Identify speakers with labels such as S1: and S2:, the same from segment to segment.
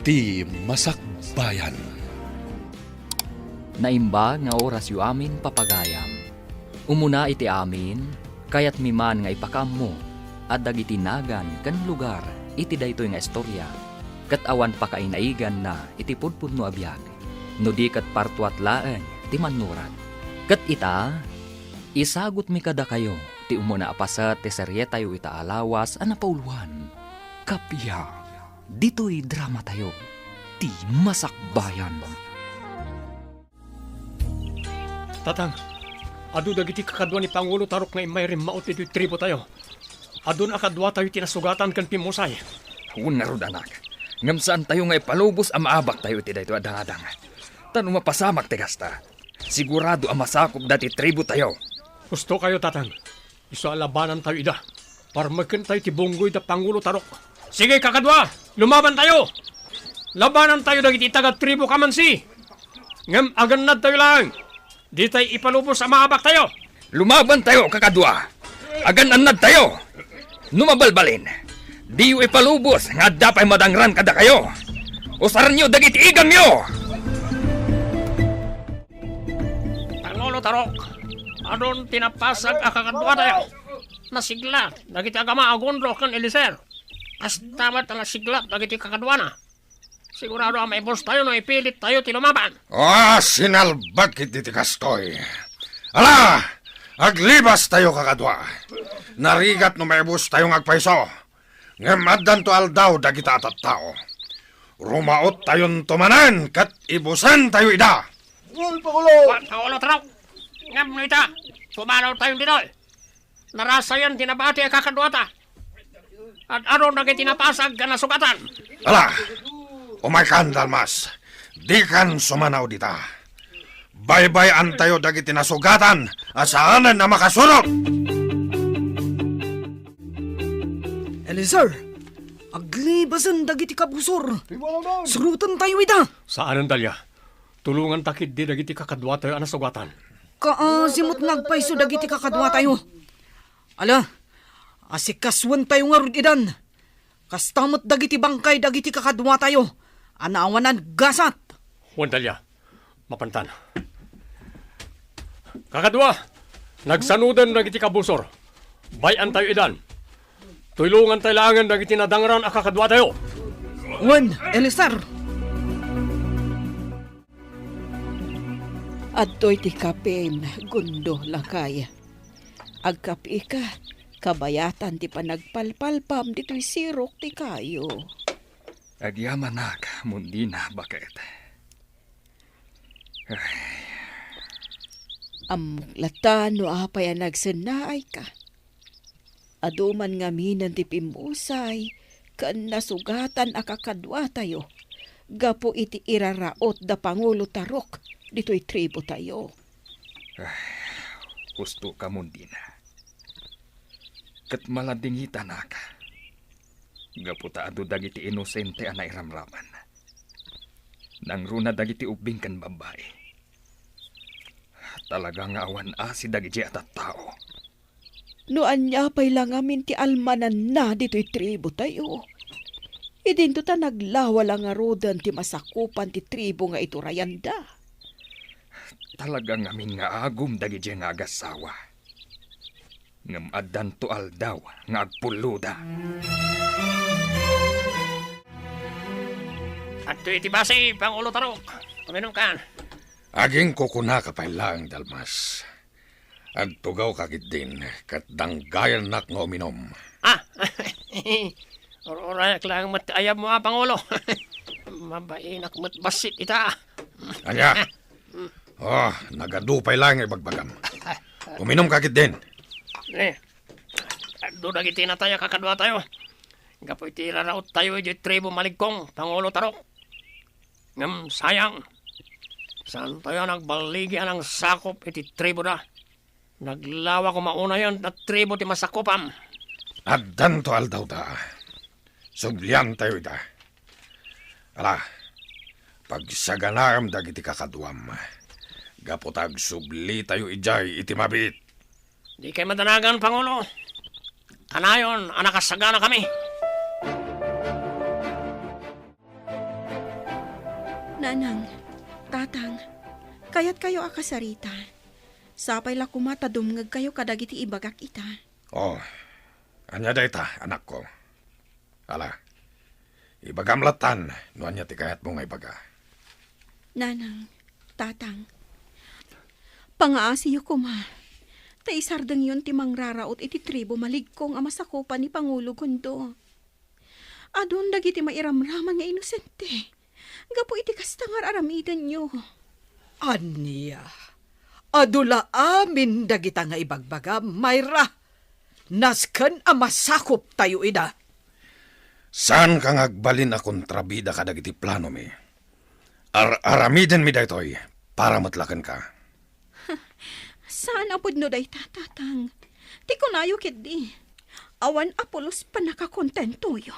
S1: Ti Masakbayan.
S2: Naimba nga oras yu amin papagayam. Umuna iti amin, kayat miman nga ipakam mo, at dagiti nagan kan lugar, iti daytoy nga istorya. Kat awan pakainaigan na iti pudpud no abiyag. No di kat partuat laeng, ti manurat. Kat ita, isagot mi kada kayo, ti umuna apasat ti serye tayo ita alawas anapauluan. Kapya, dito'y drama tayo, ti Masakbayan.
S3: Tatang, adu dagiti kakadwa ni Pangulo Tarok nga imay rin maot iti tribo tayo. Adun akadwa tayo tinasugatan kan pimusay.
S2: Unarod anak, ngam saan tayo nga ipalubos ang maabak tayo iti dayto adang-adang. Tanong mapasamak ti kasta. Sigurado ang masakop dati tribo tayo.
S3: Gusto kayo, Tatang. Iso alabanan tayo ida. Para magkin tayo ti bunggoy da Pangulo Tarok. Sige kakadwa, lumaban tayo. Labanan tayo dagiti taga tribo kamansi. Ngam aganad tayo lang. Di tayo ipalubos ang maabak tayo.
S2: Lumaban tayo, kakadwa. Agan-anad tayo. Numabalbalin. Di yu ipalubos nga dapay madangran kada kayo. Usaran nyo dagiti igam nyo.
S3: Pangulo Tarok, adon tinapasag akakadwa tayo. Nasigla, dagiti agama agundro kan Eliser. As tamat ang nasigla, dagiti kakadwa na. Sigurado ang may boss tayo no ipilit tayo tilumaban.
S4: Sinalbat kit iti kastoy. Ala, aglibas tayo kakadwa. Narigat no may boss tayong agpaiso. Ngamaddan to aldaw dagita atat tao. Rumaot tayon tumanan kat ibusan tayo ida.
S3: Pangulo Tarok, ngam no ita, tumanaw tayong dinoy. Narasayan tinabati ang kakadwa ta. At aron dagiti tinapasag ka nasugatan.
S4: Ala, umaykan dalmas. Di kan sumanaw dita. Bye-bye tayo dagiti nasugatan. Asaanan na makasunod.
S5: Eliezer, aglibasan dagiti kabusor. Surutan tayo ida.
S3: Saan ang dalya? Tulungan takid di dagiti kakadwa tayo ang nasugatan.
S5: Kaasimot nagpaiso dagiti kakadwa tayo. Ala, asikaswan tayo nga rudidan. Kastamot dagiti bangkay dagiti kakadwa tayo. Anawanan gasat.
S3: Juan Dalya, mapantan. Kakadwa, nagsanudan dagiti kabusor. Bayan tayo idan. Tulungan tayo langan dagiti nadangran ang kakadwa tayo.
S5: Juan, Eliezer.
S6: Adto'y ti kapin, gundo lakay. Agkapi ka, kabayatan ti panagpalpalpam dito'y sirok ti kayo.
S2: Agyamanak, mundi na bakit.
S6: Amuklatan no apay ang nagsanay ka. Aduman nga minan ti pimusay, kan nasugatan akakadwa tayo. Gapo iti iraraot da Pangulo Tarok, dito'y tribo tayo.
S2: Gusto ka mundi na. Kat maladingita na ka. Gaputa ado dagiti inosente anay ramraman. Nang runa dagiti ubing kan babae. Talagang awan si dagiti atat tao.
S6: Noan niya pa'y lang amin ti almanan na dito'y tribo tayo. Idinto ta naglawa lang nga rodan ti masakupan ti tribo nga ito rayanda.
S2: Talagang amin nga agum dagiti nga agasawa. Ngam addan to aldaw nga agpuluda.
S3: At iti basi, Pangulo Tarok. Kuminom ka.
S4: Aging kukuna ka pa lang, Dalmas. At tugaw kakit din, kat danggayan nak nga uminom.
S3: Orayak lang matayab mo Pangulo. Mabainak matbasit ita.
S4: Anya? Nagadupay lang ibagbagam. Uminom kakit din.
S3: Doon nagiti na tayo, kakadwa tayo. Gapoy tiraraot tayo iti tribo maligkong, Pangulo Tarok. Ngam sayang. Saan tayo nagbaligyan ng sakop iti tribo na? Naglawa ko mauna yon at tribo ti masakopam.
S4: At danto aldaw da. Sublian tayo ita. Ala, pagsaganaram dagiti kakadwam. Gapotag subli tayo ijay iti mabit.
S3: Di kayo madanagan, Pangulo. Kanayon, anakasagana kami.
S6: Nanang, tatang, kayat kayo akasarita. Sapay la kumata dumngag kayo kadagiti ibagak ita.
S4: Oh, anya dayta, anak ko. Ala, ibagamlatan, no anya ti kayat mo nga ibaga.
S6: Nanang, tatang, pangaasiyo ko ma. Taisardeng yun ti mangraraot iti tribo maligkong amasakupan ni Pangulo Gundo. Adun dagiti mairamraman nga inosente. Gapo iti kastangar aramidan nyo.
S5: Anya, adula amin dagita nga ibagbaga, Mayra. Nasken a masakop tayo ida.
S4: Saan ka ngagbalin a kontrabida ka dagiti plano mi? Aramiden mi daytoy para matlaken ka.
S6: Saan apod no day tatatang? Ti kunayo kedi. Awan apolos pa nakakontento yo.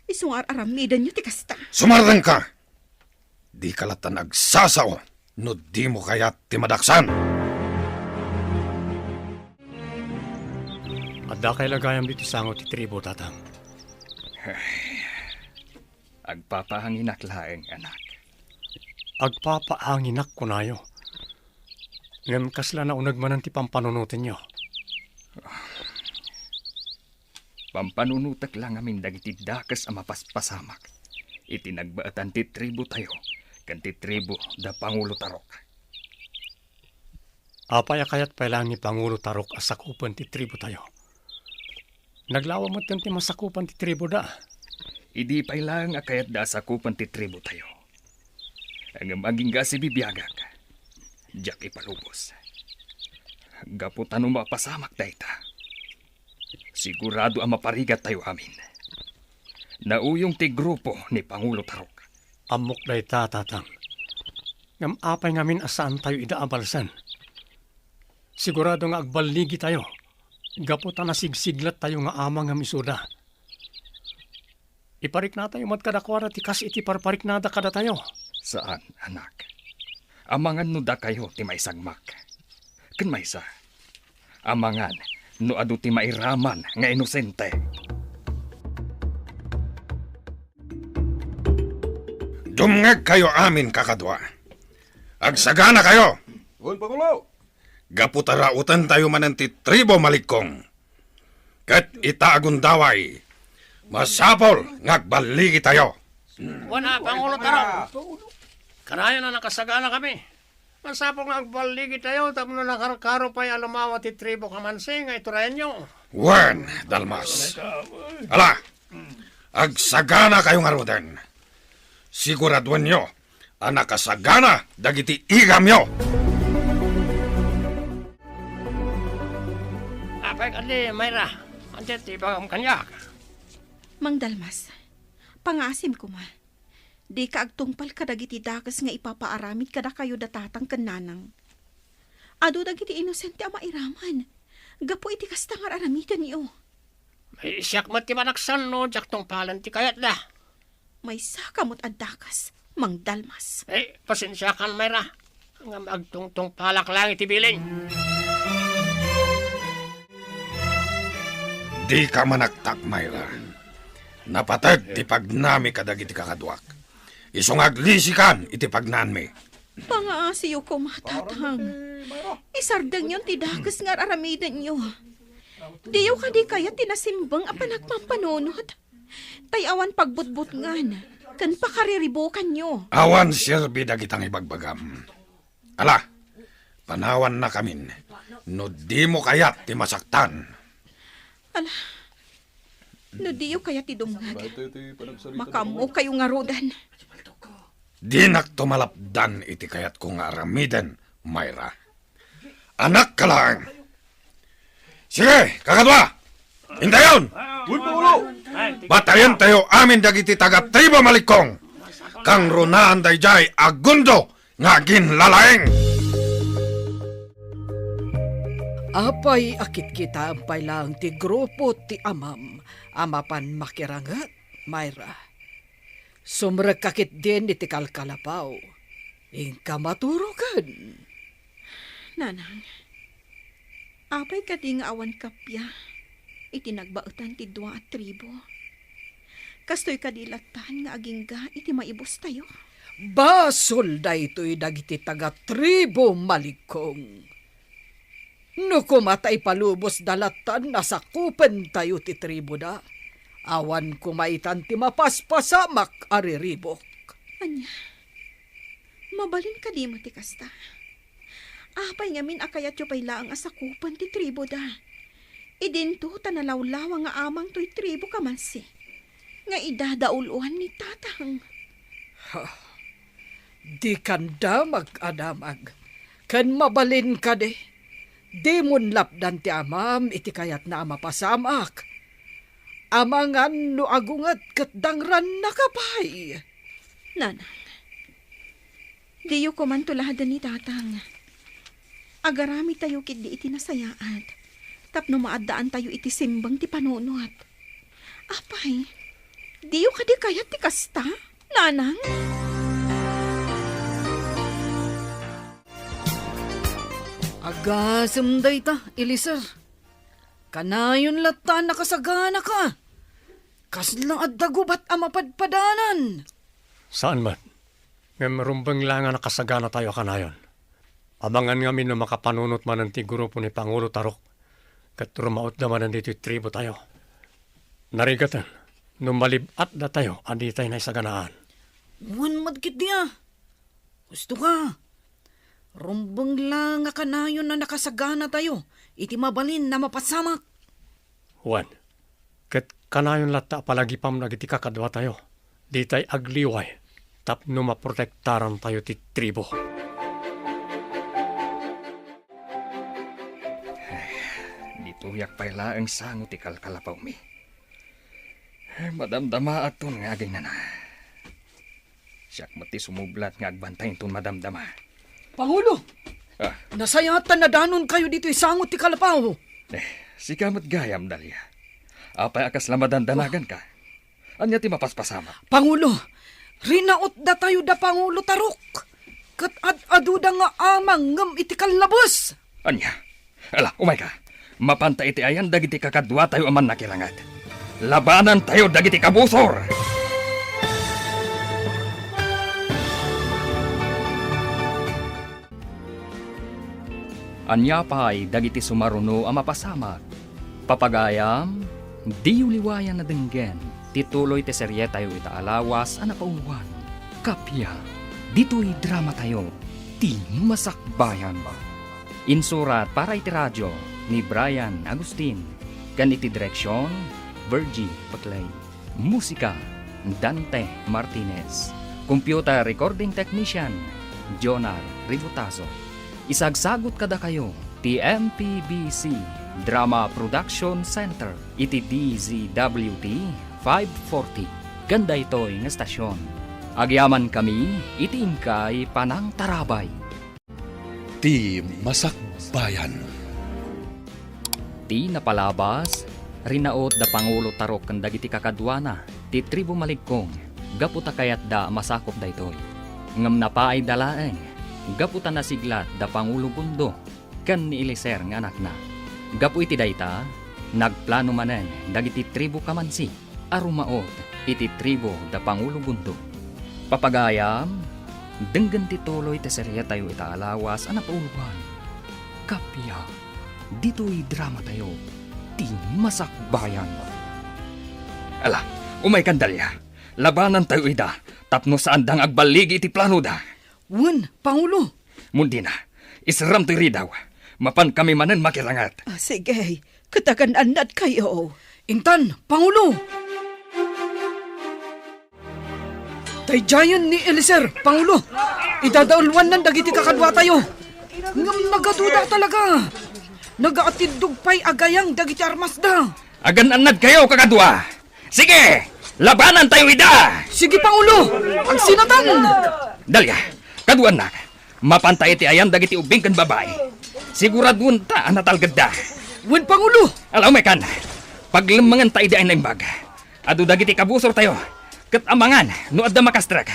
S6: Isungar aramidan nyo ti kasta.
S4: Sumardan ka! Di kalatan agsasao, no di mo kayat ti madaksan.
S3: Adda kay lagayam dito sangot ti tribo, tatang.
S2: Agpapahanginak laeng, anak.
S3: Agpapaanginak ko nayo. Ngem kasla na unag manan ti pampanunutin nyo.
S2: Pampanunutak lang amin dagiti dakas a mapaspasamak. Iti nagbaatan ti tribo tayo, kan ti tribo da Pangulo Tarok.
S3: Apay kayat pa lang ni Pangulo Tarok asakupan ti tribo tayo. Naglawa mo ti masakupan ti tribo da.
S2: Idi pa lang akayat da asakupan ti tribo tayo. Ang maging si bibiyagak, diyak ipalubos. Gaputan mapasamak dayta. Sigurado ang maparigat tayo amin. Nauyong ti grupo ni Pangulo Tarok.
S3: Amok day tatang. Ngam apay ngamin asaan tayo idaabalsan. Sigurado nga agbaligi tayo. Gaputan na sigsiglat tayo nga amang nga misuda. Iparik na tayo matkadakwara ti kas iti parparik nada kada tayo.
S2: Saan, anak? Amangan no da kayo ti maisagmak. Ken maysa. Amangan no adu ti mairaman nga inosente.
S4: Dumngeg kayo amin kakadwa. Agsagana kayo.
S1: Un Pangulo!
S4: Gaputarautan tayo manan ti tribo malikong. Kat itaagun daway. Masapol ngagbaligi tayo.
S3: Wala, Pangulo Tarok. Kanayo na nakasagana kami. Masapong agbaligi tayo, tapos na nakarkaro pa yung alumawa ti tribo kamansi, nga iturayan nyo.
S4: Wen, Dalmas. Ala, agsagana kayo nga roden. Siguraduan nyo, ang nakasagana dagiti igam nyo.
S3: Apay kali, Mayra. Antet, iba ang kanyak.
S6: Mang Dalmas, pangasim ko ma. Di ka agtungpal kadagiti dakas nga ipapaaramid kada kayo datatang kananang. Ado dagiti inosente a mairaman. Gapo iti kastangar aramidan niyo.
S3: May isyak mat ti manaksan no, jak tong palan ti kayat da.
S6: May sakamot ang dakas, Mang Dalmas.
S3: Pasensya kan, Mayra. Ang agtungtong palak lang iti biling.
S4: Di ka manaktak, Mayra. Napatag ti pagnami kadagiti kakadwak. Isungaglisikan iti pagnanmi.
S6: Pangaasiyo ko matatang. Isardang yun ti dakas nga aramidan niyo. Diyo ka di kaya tinasimbang a panagpampanunot. Tayawan pagbutbut ngan. Kan pakariribukan nyo.
S4: Awan sirbi dagitang ibagbagam. Ala, panawan na kamin. No di mo kayat ti masaktan.
S6: Ala, no diyo kaya ti dumngag. Makamu kayo nga rodan.
S4: Di naktumalapdan iti kayat kong aramiden, Mayra. Anak ka lang. Sige, kakadwa! Hintayon!
S1: Un Pangulo!
S4: Batayan tayo amin dagiti taga-tribo malikong. Kang runaan dayjay agundo nga ginlalaeng.
S5: Apay akit kita ang pailang ti grupo ti amam. Amapan makirangat, Mayra. Sumrag kakit din iti kalkalapaw. Ingka maturugan.
S6: Nanang, apay ka di nga awan kapya. Iti nagbaotan ti dua at tribo. Kastoy kadilatan nga aging ga iti maibos tayo.
S5: Basol da ito'y dagiti taga-tribo Maligkong. No kumatay palubos dalatan nasakupen tayo ti tribo da. Awan kumaitan ti mapaspasamak ariribok.
S6: Anya, mabalin ka di mo ti kasta. Apay ngamin akayat yu pay laang asakupan ti tribo da. Idinto tanalawlawa nga amang to'y tribo kamansi. Nga idadauluan ni tatang.
S5: Di kanda mag-adamag. Kan mabalin ka de. Di mon lapdan ti amam iti kayat na mapasamak. Amangan no agungat kat dangran nakapay.
S6: Nanang, diyo ko man tulahadan ni tatang. Agarami tayo kid di iti nasayaat. Tapno maadaan tayo iti simbang ti panunot. Apay, diyo ka di kayat ti kasta, nanang?
S5: Agasam day ta, Eliser. Kanayon lata nakasagana ka. Kaslang at dagubat amapadpadanan.
S3: Saan man? Nga marumbang lang nga nakasagana tayo kanayon. Abangan ngamin na makapanunot man ang ti grupo ni Pangulo Tarok. Kat rumaot naman ang dito tribo tayo. Narigatan, numalibat na tayo, andi tayo na isaganaan.
S5: Wan madkit niya. Gusto ka. Rumbang lang nga kanayon na nakasagana tayo. Iti mabalin na mapasamak.
S3: Juan, kat kanayon lata palagipam na giti kakadwa tayo. Di tayo agliway, tapno maprotektaran tayo ti tribo.
S2: Dituyak pala ang sangot ti kalkalapaw mi. Madamdama aton nga agay na. Siyak mati sumublat nga agbantayin ton madamdama.
S5: Pangulo!
S2: Ah,
S5: Nasayatan na danon kayo dito isangot ti kalapaw.
S2: si kamat gayam dalya. Apay akas lamadan danagan ka. Anya ti mapaspasama.
S5: Pangulo, rinaot da tayo da Pangulo Tarok. Kat ad-aduda nga amang ngam iti kalabos.
S2: Anya, ala, umay ka. Mapanta iti ayan dagiti kakadwa tayo aman nakilangat. Labanan tayo dagiti kabusor. Anya pa'y dagiti sumaruno ang mapasamak. Papagayam, di uliwayan na denggen. Tituloy te serye tayo itaalawas ang napauwan. Kapya, dito'y drama tayo. Ti masakbayan ba? Insurat para iti radyo ni Brian Agustin. Kan iti direksyon, Virgie Paclay. Musika, Dante Martinez. Computer recording technician, Jonar Ributaso. Isagsagot kada kayo, TMPBC Drama Production Center, iti DZWT 540. Ganda ito'y nga stasyon. Agyaman kami, iti ingkay Panang Tarabay.
S1: Ti Masakbayan.
S2: Ti napalabas, rinaot da Pangulo Tarok kan dagiti kakadwana, ti tribo Maligkong, gaputa kayat da masakop da ito'y. Ngam na pa ay dalaeng, gaputa na siglat da Pangulo Bundo, kan ni Eliser nga anak na. Gapu iti dayta, nagplano manen dagiti tribo kamansi, arumaot iti tribo da Pangulo Bundo. Papagayam, denggan tituloy te serya tayo itaalawas ang napauluan. Kapya, dito'y drama tayo, ti masakbayan. Ala, umay kandalya, labanan tayo ida, tapno saan dang agbaligi iti plano da.
S5: Wan, Pangulo.
S2: Mundi na, isram to'y ridaw, mapan kami manen makilangat.
S6: Sige, katagan-anad kayo.
S5: Intan, Pangulo. Tayjayan ni Eliser, Pangulo. Idadaulwan ng dagiti kakadwa tayo. Ngam nagaduda talaga. Nagaatidug pa'y agayang dagiti armas da.
S2: Agan-anad kayo, kakadwa! Sige, labanan tayo ida!
S5: Sige, Pangulo. Ang sinatan.
S2: Dalya, kaduan na, mapantay iti ayan dagiti ubing kan babae. Siguradun ta anatalgad da.
S5: Wan, Pangulo.
S2: Alaw may kan, paglamangan tayo di ay naimbag. Adu dagiti kabusor tayo, kat amangan, no adda makastrak.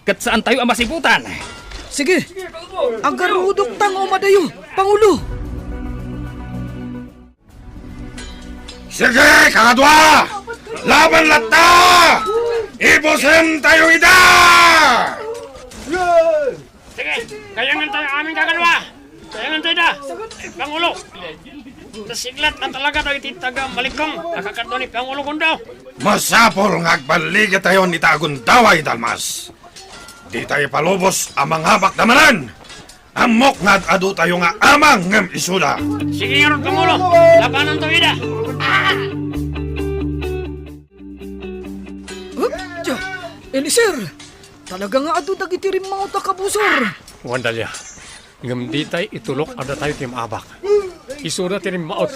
S2: Kat saan tayo amasibutan.
S5: Sige, agarudok tang umadayo, Pangulo.
S4: Sige, kakadwa! Laban lata! Ibusin tayo ida!
S3: Pangulo. Nasiglat na talaga daw iti taga Malikong. Nakakadwa ni Pangulo Gundo.
S4: Masapol nga agbaligi tayo ni Tagundaway, Dalmas. Di tayo palubos amang habak damanan. Amok nga adu tayo nga amang ngem isuda.
S3: Sige nga ron, Pangulo. Labanan to, Ida.
S5: Elisir, talaga nga adu dagiti rin mga utakabusor.
S3: Wandalya, ngam di tayo itulok ada tayo tim abak. Isuda tirim maot.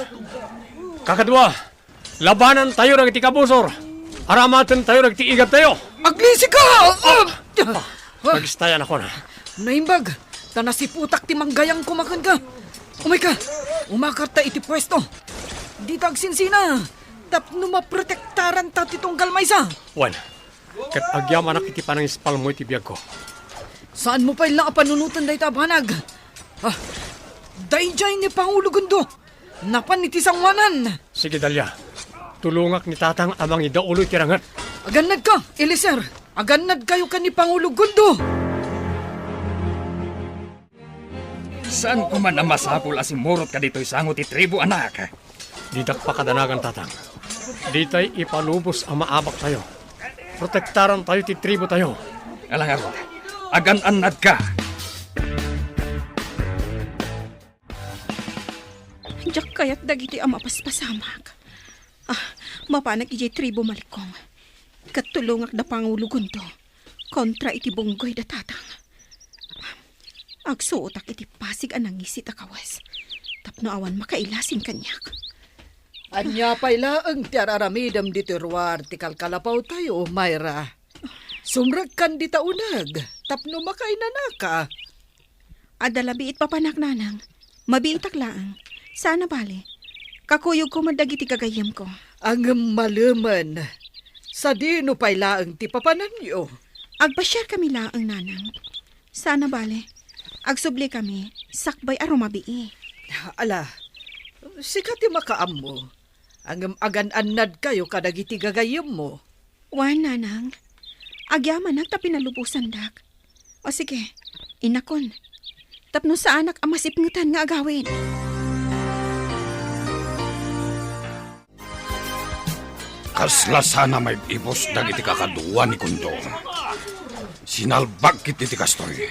S3: Kakadwa, labanan tayo ng itikabusor. Aramatan tayo ng tiigab tayo.
S5: Aglisi ka!
S3: Nagistayan ako na.
S5: Naimbag, tanasiputak ti manggayang kumakan ka. Umay ka, umakarta iti pwesto. Di tagsinsina, tapno maprotektaran ta titong galmaysa.
S3: Wan, kat agyaman nak iti panang ispal mo iti biyag ko.
S5: Saan mo pa ilang panunutan dahi tabanag? Dayjay ni Pangulo Gundo, napan iti sangwanan.
S3: Sige, Dalya. Tulungak ni tatang amang idaulo iti rangat.
S5: Aganad ka, Elisir. Aganad kayo ka ni Pangulo Gundo.
S2: Saan ko man ang masapul asimurot ka dito'y sangot ti tribo, anak?
S3: Didak pa kadanagan, tatang. Di tayo ipalubos ang maabak tayo. Protektaran tayo ti tribo tayo.
S2: Alang arot, agan-anad ka.
S6: Diyak kayat dagiti ang mapaspasamak. Mapanag iti tribo Malikong. Katulungak da Pangulo Gundo kontra iti bunggoy da tatang. Agsuotak iti pasig anang isit akawas. Tapno awan makailasin kanyak.
S5: Anya pailaang ti araramidam di tiruar ti kalkalapaw tayo, Mayra. Sumrag kan di taunag, tapno makainanaka.
S6: Adalabiit papanak nanang. Mabiitak laang. Sana bale. Kakuyog ko madagiti kagayam ko.
S5: Ang maluman, sa dino pailaang ti papanan nyo.
S6: Agpasyar kami laang nanang. Sana bale. Agsubli kami. Sakbay arumabii.
S5: Ala, sikat ti makaam mo. Ang agan-anad kayo kadagiti gagayam mo.
S6: Wan nanang. Agyaman ta pinalubusan dak. O sige, inakon. Tapno sa anak ang masipngutan nga agawin.
S4: Kasla sana may ibos dagiti kakaduwa ni Kundo. Sinalbag kit iti kastoy.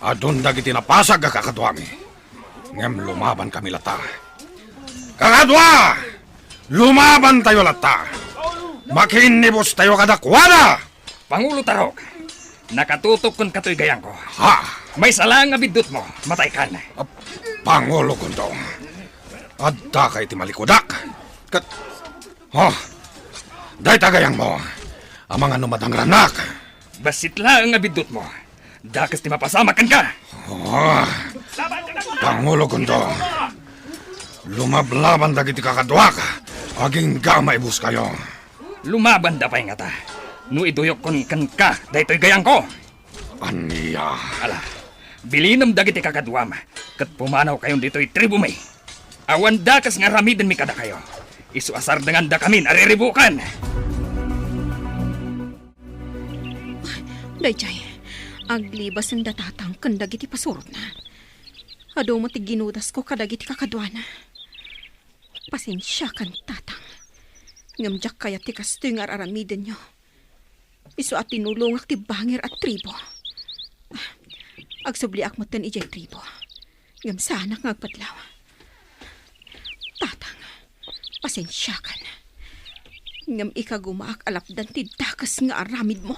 S4: Adun dagiti napasag a kakaduwami. Ngem lumaban kami lata. Kakadwa! Lumaban tayo lata. Makinibos tayo kadakwada!
S2: Pangulo Tarok, nakatutok kon kato'y gayang ko.
S4: Ha!
S2: May salang abidot mo, matay ka na.
S4: Pangulo Kundo. Adda kay ti malikudak. Day tagayang mo. Ang mga numadang ranak.
S2: Basit lang ang abidot mo. Dakas ti mapasamakan ka.
S4: Pangulo Kundo. Lumablaban dagiti kakadwak. Aging gamay bus kayo.
S2: Lumaban da pa nga ta. No iduyok kon kan ka, daytoy gayang ko.
S4: Aniya.
S2: Ala, bilinam dagiti kakadwam. Kat pumanaw kayon dito'y tribo may. Awan dakas nga ramiden mi kada kayo. Isuasar dengan da kamin, ariribukan.
S6: Dayjay, aglibas ang datatang kandagiti pasurot na. Ado mo ti ginudas ko kadagiti kakadwana. Pasensya kan tatang. Ngamjak kaya ti kastoy nga aramiden nyo. Isu at tinulong ak ti bangir at tribo. Agsubli ak mo tan ijay tribo. Ngam sana nga agpadlaw. Tatang, pasensya ka na. Ngam ikagumaak alapdan ti dakas nga aramid mo.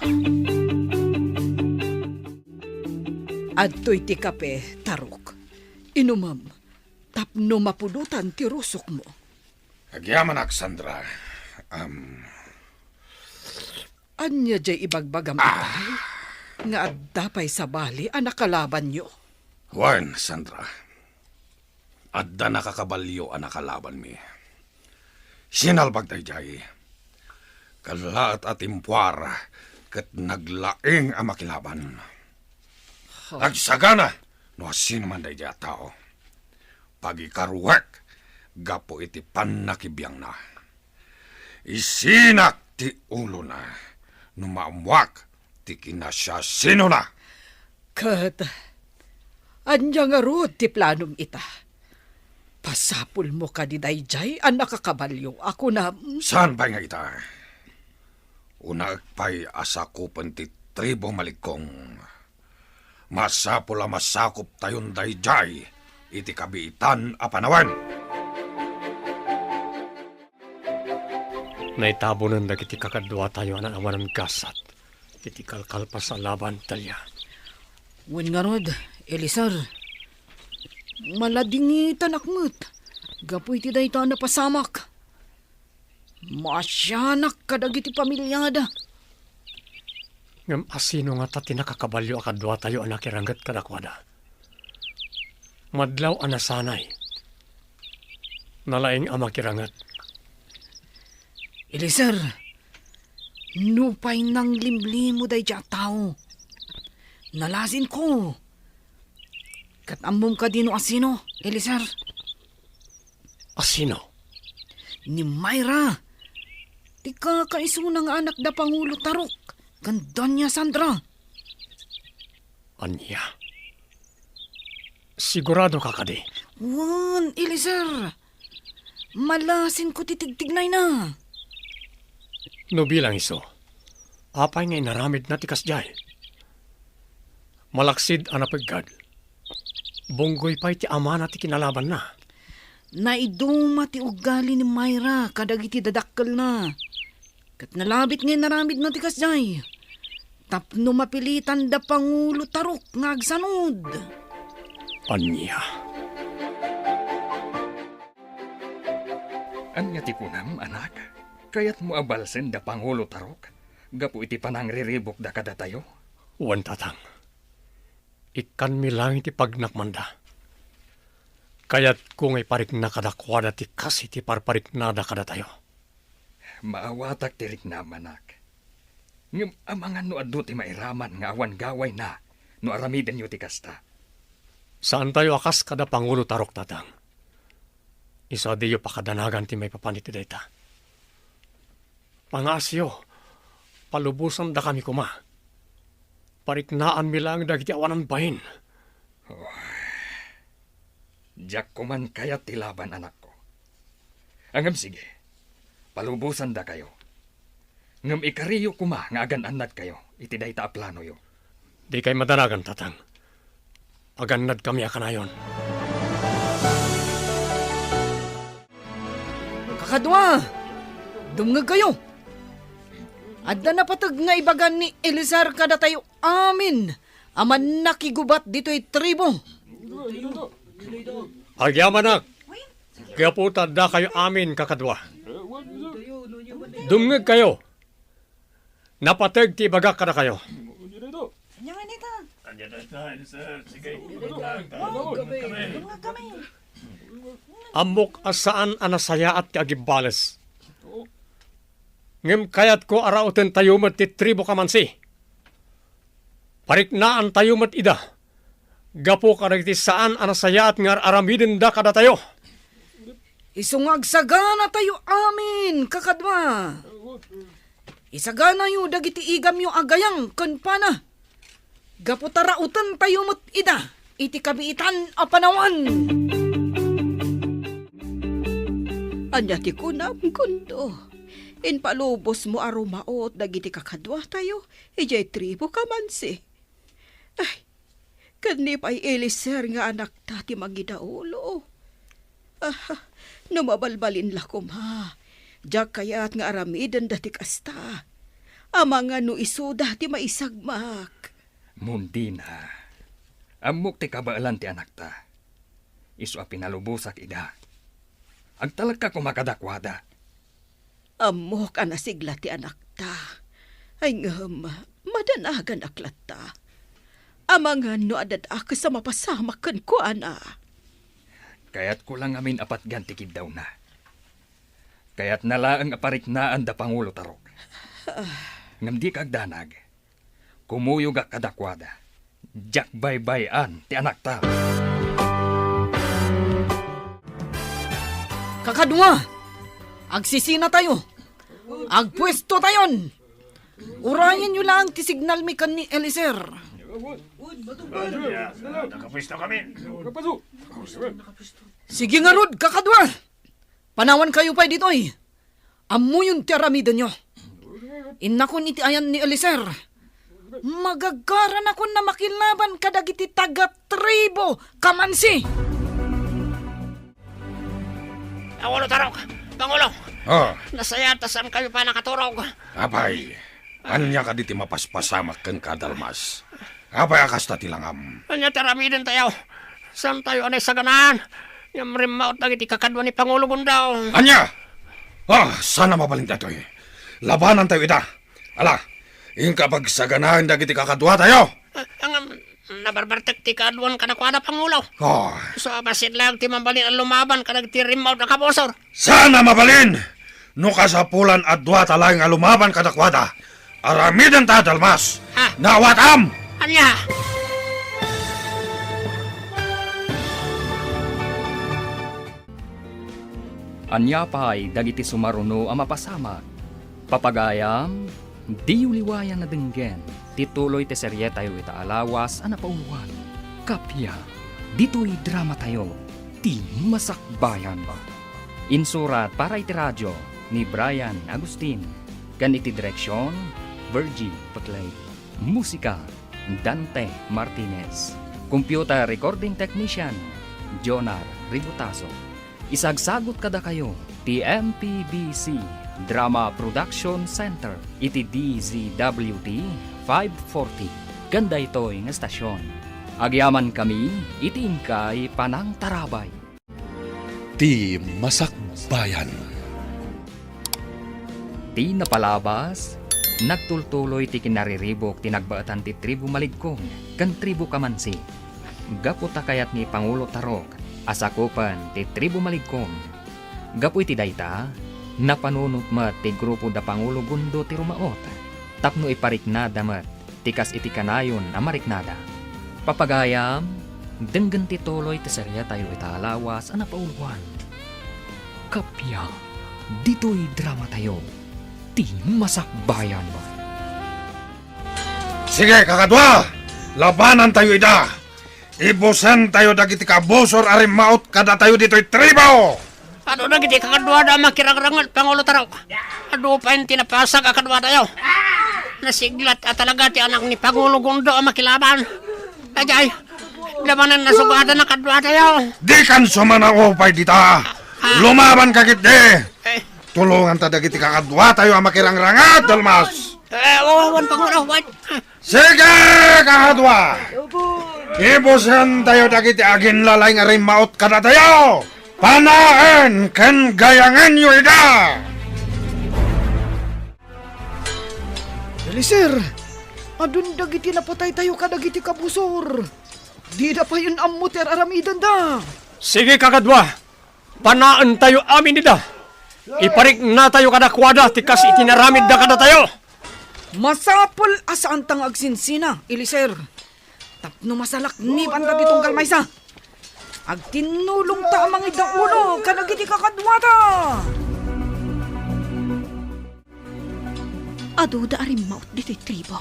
S5: Adto'y ti kape, Tarok. Inumam, tapno mapulutan ti rusok mo.
S4: Agyaman ak, Sandra.
S5: Anya jay ibagbagam itay, nga addapay sa bali ang nakalaban nyo.
S4: Juan, Sandra. Adda nakakabalyo ang nakalaban mi. Sinalbag tayo jay. Kalaat at impuar kat naglaing ang makilaban. Agsagana, no sino man tayo jay tao. Pagikaruwek, gapo iti panakibiyang na. Isinak ti ulo na, numaamwak ti kinasya sino na.
S5: Kat, anya nga rod ti planom ita. Pasapul mo ka di dayjay, anak kakabalyo. Ako na,
S4: Saan pa nga ita? Una pa'y asakupan ti tribo malikong. Masapula masakop tayon dayjay, iti kabiitan a panawan.
S3: Naitabonan dagiti kakadwa tayo awan ng gasat. Iti kalkalpas sa laban talya.
S5: wen nga rod, Elisar, maladingitan akmet. Gapoy ti dayta na pasamak. Masyanak kadagiti pamilyada.
S3: Ngam asino nga ta tinakakabalyo akadwa tayo anak iranggat kadakwada. Madlaw anasanay. Nalaing ama kirangat.
S5: Elisar, nupay nang limlimo day dya tao. Nalasin ko. Katamom ka dino asino, Elisar.
S3: Asino?
S5: Ni Myra. Ti kakaisunang anak da Pangulo Tarok. Kan Doña Sandra.
S3: Anya? Sigurado ka kadi?
S5: Wan, Elisar. Malasin ko titigtignay na.
S3: No bilang iso, apay nga inaramid na tikas jay. Malaksid anapagad. Bunggoy pa'y ti ama na ti kinalaban na.
S5: Naiduma ti ugali ni Myra kadagiti dadakkel na. Kat nalabit nga naramid na tikas jay. Tapno mapilitan da Pangulo Tarok nga agsanod.
S3: Anya?
S2: Anya ti kunam, anak? Kaya't mo abalsen da Pangulo Tarok? Gapu iti panangriribok da kada tayo?
S3: Wan tatang. Ikan mi lang iti pagnakmanda. Kaya't kung ay parik na kadakwada ti kasi ti parparik na da kada tayo.
S2: Maawatak tirik na, anak. Ngam amangan no addo ti mairaman nga awan gaway na no aramiden yo ti kasta.
S3: Saan tayo akas kada Pangulo Tarok tatang? Isa di yo pakadanagan ti may papanit ti dayta. Pangasyo, palubusan da kami kuma. Pariknaan mi lang dagiti awanan bahin.
S2: Diyak ko man kayat tilaban, anak ko. Angam sige, palubusan da kayo. Ngam ikariyo kuma nga agan anad kayo, iti dayta a plano yo.
S3: Di kay madanagan tatang. Aganad kami akanayon.
S5: Kakadwa! Dumngag kayo! Adda na patag nga ibagan ni Elisar kada tayo amin. Aman nakigubat dito'y tribo.
S3: Agyamanak! Kaya po tanda kayo amin, kakadwa. Dumngag kayo. Napatag ti baga kada kayo. Amok asaan anasaya at kagibales. Ngem kayat ko arauten tayo mat ti tribo kamansi. Pariknaan tayo mat ida. Gapo karagti saan anasaya at ngar aramidin da kada tayo.
S5: Isungag sagana tayo amin, kakadwa. Isagana yu dagiti igam yu agayang kunpana. Gaputarautan tayo mat ida. Iti kabiitan a panawan.
S6: Anya ti kunam kundo. Inpalubos mo arumaot dagiti kakadwa tayo. Ijay tribo kamansi. Ay, kanip ay Elisar nga anak tati magidaulo. Numabalbalin lakom ha. Diyak kayat nga aramidan dati kasta. Amang nga no iso dati maisagmak.
S2: Mundina, amok ti kabaalan ti anak ta. Isu a pinalubusak ida. Agtalag ka kumakadakwada.
S6: Amok anasigla ti anak ta. Ay ngam, madanagan aklat ta. Amangan no adad ako sa mapasamakan ko, ana.
S2: Kaya't kulang amin apat gantikid daw na. Kaya't nalaang apariknaan da Pangulo Tarok. Ngam di kagdanag, kumuyog ak kadakwada. Jak baybayan ti anak ta.
S5: Kakadwa! Agsisina tayo. Agpwesto tayon. Urayan nyo lang ti signal mi kan ni Elisar.
S3: Nakapwesto kami.
S5: Sige nga rod, kakadwa. Panawan kayo pa ditoy. Amo yung tiaramidan nyo. Inakon iti ayan ni Eliser. Magagaran ako na makilaban kadag iti taga-tribo kamansi.
S3: Pangulo Tarok! Pangulo!
S4: Oh,
S3: Nasayatasan kayo pa nakaturog.
S4: apay. Anya ka diti mapaspasamak ken kadalmas. Apay akas ta tilangam.
S3: Anya taramidin tayo. Saan tayo anay sa ganaan? Yung rimaut na iti kakadwa ni Pangulo Bundaw.
S4: Anya! Sana mabalin datoy. Labanan tayo ita. Ala, yung kapag saganahan dagiti kakadwa tayo.
S3: Ang nabarbartek ti kadwan ka na kuwada Pangulo.
S4: Oh,
S3: So, basit lang ti mambalin ang lumaban ka ti rimaut na kabosor.
S4: sana mabalin! No kasapulan at dua talang alumaban kadakwada. Aramidan ta dalmas.
S3: Ha?
S4: Nawatam!
S3: Anya!
S2: Anya pa'y dagiti sumaruno ang mapasamak. Papagayam, di uliwayan na denggen. Tituloy te serye tayo ita alawas ang napauluan. Kapya, dito'y drama tayo. Ti masakbayan ba? Insurat para iti radyo ni Brian Agustin. Kan iti direksyon, Virgie Putlay. Musika, Dante Martinez. Computer recording technician, Jonar Ributaso. Isagsagot kada kayo, TMPBC Drama Production Center, iti DZWT 540. Ganda ito ng estasyon. Agyaman kami, iti ingkay Panang Tarabay.
S1: Ti Masakbayan.
S2: Ti napalabas, nagtultuloy ti kinariribok tinagbaatan ti tribu Maligkong, kan tribu Kamansi. Gaputa kayat ni Pangulo Tarok, asakupan ti tribu Maligkong. Gapu iti dayta, napanunot mat ti grupo da Pangulo Gundo ti Rumaot. Tapno ipariknada mat, tikas iti kanayon a mariknada. Papagayam, denggan ti tuloy ti serya tayo italawas a napauluan. Kapya, dito'y drama tayo. Ti masakbayan mo.
S4: Sige, kakadwa! Labanan tayo ida! Ibusan tayo dagiti kabosor arimaut kada tayo dito'y tribo!
S3: Ano na giti kakadwa da makirangrangal Pangulo Tarok. Ano pa yung tinapasag kakadwa tayo. Nasiglat at talaga ti anak ni Pangulo Gundo ang makilaban. Ajay, labanan na sugada na kadwa tayo.
S4: Di kan sumanangopay dita! Lumaban kagit de!
S3: Eh,
S4: Tulungan ta dagiti kakadwa tayo ang makirangrangat, dalmas!
S3: wawan Pangulo, wan.
S4: Sige, kakadwa! Ibusan tayo dagiti agin lalay nga rimaut kada tayo! Panaan kan gayangan nyo ida!
S5: Eliser, adun dagiti napatay tayo kadagiti kabusor. Di na pa yun amuter aramidan da.
S3: Sige kakadwa, panaan tayo amin nida. Iparik na tayo kadakwada, tikas itinaramid na kada tayo.
S5: Masapol asaan tang agsinsina, Eliser. Tapno masalak ni banda ditong galmaysa. Agtinulong ta amang idaulo kadagiti kakadwata.
S6: Ado da arim maut dito'y tribo.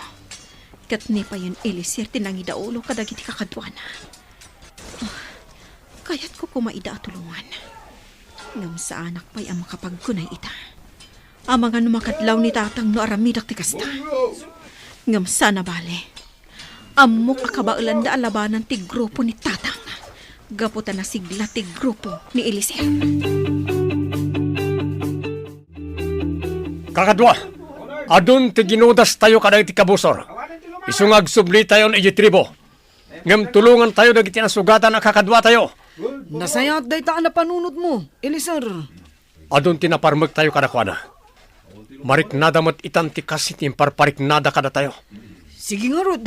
S6: Kat ni pa yun Eliser tinangi daulo kadagiti kakadwana. Kayat ko kumaida at tulungan. Ngam sa anak pa'y ang makapagkunay ita. Ang mga numakadlaw ni tatang no aramidak ti kasta. Ngam sana bale. Amok akabaulan da alabanan ti grupo ni tatang. Gaputan na sigla ti grupo ni Eliser.
S3: Kakadwa, adun ti ginudas tayo kada iti kabusor. Isungag subli tayo na tribo. Ngam tulungan tayo na iti nasugatan ang kakadwa tayo.
S5: Nasayat day taan na panunod mo, Eliser.
S3: Adun tinaparmag tayo kada kwa na. Mariknada mat itan ti kasit yung parpariknada kada tayo.
S5: Sige nga rod.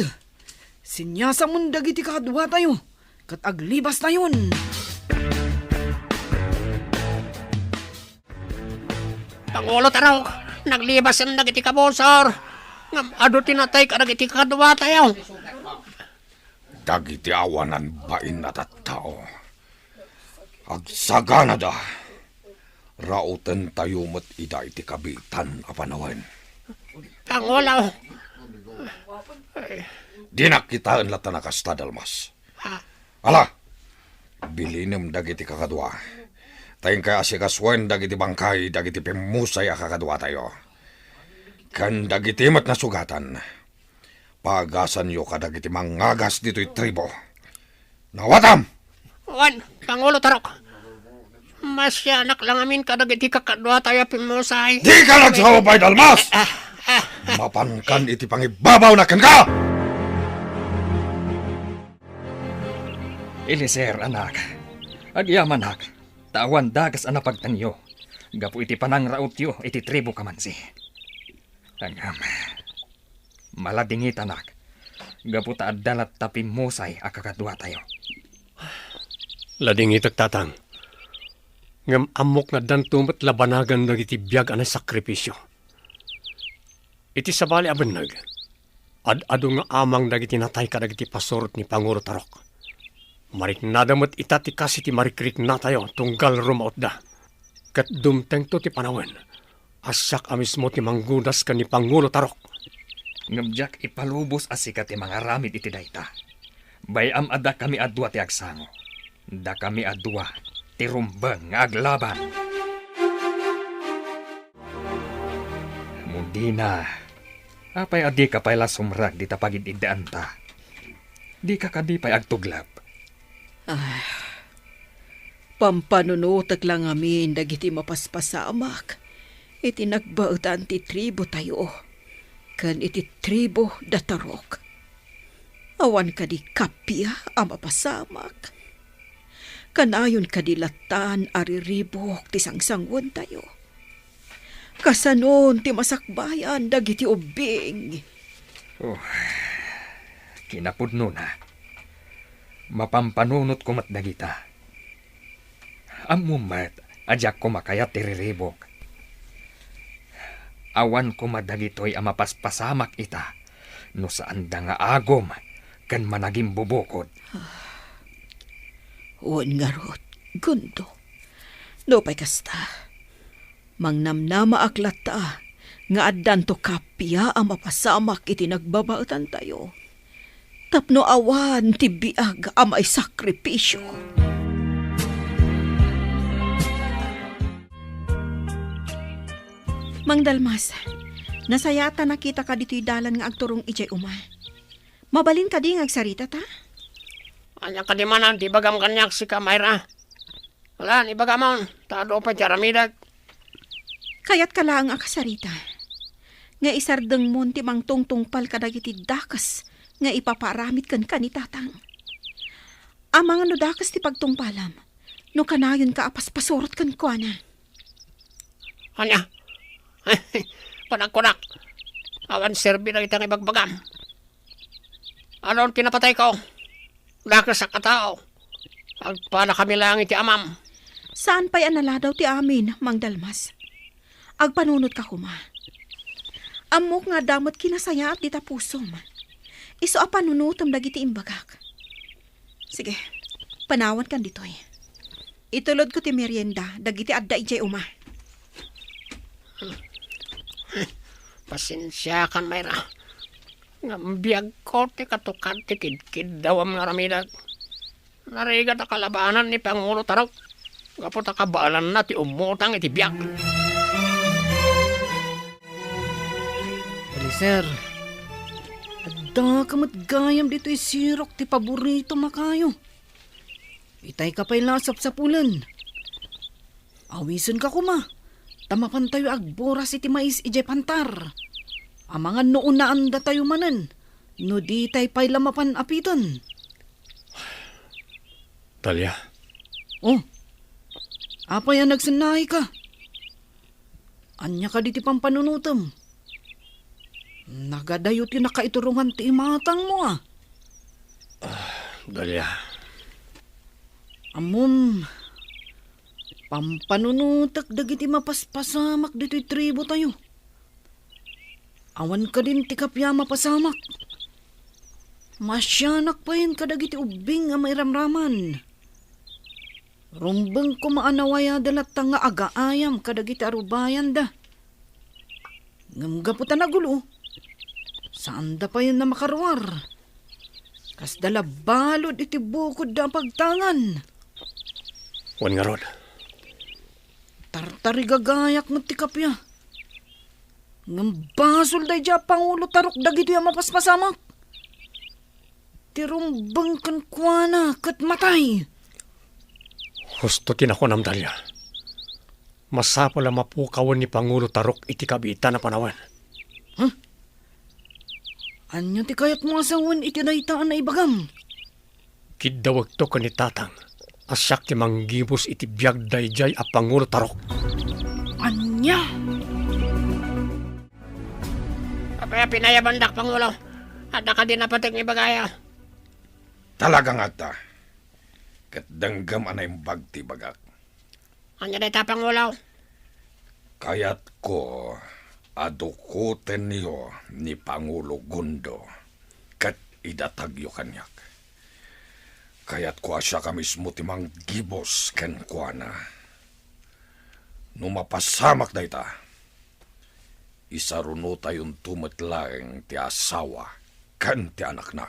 S5: Sinyasa mong dagiti kakadwa tayo. Kat aglibas na yun.
S3: Pangulo Tarok, naglibas ang nagiti kabusor. Ngam ado tinatay ka nagiti kakadwa tayo.
S4: Dagiti awanan bain na tattao. Agsagana da. Rauten tayo mat ida iti kabitan a panawen.
S3: Pangulo,
S4: Di nakitaan lata nakasta dalmas.
S3: Ha?
S4: Ala, Bilinem dagiti kakadwa. Tayong kaya asikaswan dagiti bangkay dagiti pimusay a kakadwa tayo. Kan dagiti mat na sugatan. Pagasan yo kadagiti mangagas dito'y tribo. Nawatam!
S3: Wan, Pangulo Tarok. Masyanak lang amin kadagiti kakadwa tayo pimusay.
S4: Di ka nagsawabay, Dalmas! Mapankan iti pangibabaw na kan ka!
S2: Eliser, anak. Agyaman hak. Tawan dagas ana pagtanyo. Gapu iti panangraot yo, iti tribo kamansi. Agam. Maladingit, anak. Gapu ta adalat tapi musay akakadwa tayo.
S3: Lading itak tatang. Ngam amok na dantumat labanagan dagiti biyag anay sakripisyo. Iti sabali abanag. Ad-ado nga amang dagiti natay ka dagiti pasurot ni Pangulo Tarok. Marik nadamat itati kasi ti marikrik na tayo tunggal rumaot da. Kat dumteng to ti panawen. Asyak amismo ti manggudas ka ni Pangulo Tarok.
S2: Ngamjak ipalubos asika ti mga ramid iti dayta. Bayam ada kami adwa ti agsango. Da kami adwa ti rumbang nga aglaban. Mundina, apay adi ka pay lasumrag di tapagid idaan ta. Di ka kadi pay agtuglap.
S6: Pampanunutak lang amin dagiti mapaspasamak. Iti nagbautan ti tribo tayo. Kan iti tribo da Tarok. Awan ka di kapya a mapasamak. Kanayon ka di latan ariribok ti sangsangwan tayo. Kasanon ti masakbayan dagiti ubing.
S2: Kinapudno na. Mapampanunot ko mat dagita. Amumat, adyak ko makayat tiriribok. Awan ko madagitoy ang mapaspasamak ita, no saan da nga agom, kan managing bubukod.
S6: Uwan nga rot, gundo. No pa'y kasta. Mangnamnama aklata, nga addan to kapya ang mapasamak iti nagbabautan tayo. Tapno awan ti biag ang may sakripisyo. Mang Dalmas, nasayata nakita ka dito'y dalan nga agturong ijay uma. Mabalin ka di nga agsarita ta?
S3: Anya ka di manan, di bagam kanyak si Kamayra. Wala, ni bagamon, tado pa tiaramidag.
S6: Kayat ka lang akasarita. Nga isardeng mon ti mang tungtungpal kadagiti dakas nga ipaparamit kan kanitatang. Amang ano dakas ti pagtungpalam, no kanayon ka apaspasorot kan kuana.
S3: Anya, panagkunak. Awan serbi na itang ibagbagam. Ano ang pinapatay ko? Dakas sa katao. Agpala kami lang iti amam.
S6: Saan pa'y anala daw ti amin, Mang Dalmas? Agpanunod ka kuma. Amok nga damot kinasaya at di tapusom. Iso a panunutom dagiti imbagak. Sige, panawan kan ditoy. Itulod ko ti merienda, dagiti adda ijay uma.
S3: Pasensya kan, Mayra. Ngambiyag ko ti katukad ti kidkid daw ang naramidag. Narigat na kalabanan ni Pangulo Tarok. Kapot akabalan na ti umutang iti biyak.
S5: Sir, adda ka matgayam dito'y sirok ti paborito makayo. Itay ka pa'y lasap sa pulan. Awisan ka kuma. Tamapan tayo agboras iti mais ijay pantar. Amangan noon na anda tayo manan. No di tay pa'y lamapan apitan.
S3: Talia.
S5: Oh, apa yan nagsanay ka? Anya ka diti pampanunutam. Nagadayot yung nakaiturungan ti imatang mo ah.
S3: Talia.
S5: Amom, pampanunutak dagiti mapaspasamak dito'y tribo tayo. Awan ka din ti kapya mapasamak. Masyanak pa yun kadagiti ubing nga may ramraman. Rumbang ko maanawaya dalat nga agaayam kadagiti arubayan da. Ngamgaputan na gulo. Saan da pa yun na makaruar? Kas dala balod iti bukod da pagtangan.
S3: Wan nga rod.
S5: Tartari gagayak ng tikapya. Ngam basol day dya Pangulo Tarok dagito yung mapaspasamak. Tirumbang kan kuana kat matay.
S3: Husto tinako namdalya. Masapol ang mapukawan ni Pangulo Tarok iti kabiita na panawan.
S5: Anyo ti kayat mo asawan iti daytaan na ibagam.
S3: Kidawag to ka ni Tatang. Asyak ti manggibos iti biyag dayjay a Pangulo Tarok.
S5: Anya?
S7: Kaya pinayabandak, Pangulo. At nakadin na patik ni Bagaya.
S4: Talagang ata. Kat danggam anay bagti bagak.
S7: Anya na ita, Pangulo?
S4: Kayat ko adukuten niyo ni Pangulo Gundo kat idatagyo kanyak. Kayat ko asya ka mismo timang gibos ken kuana. Numapasamak na ita. Isaruno tayong tumetlaeng ti asawa kan ti anak na.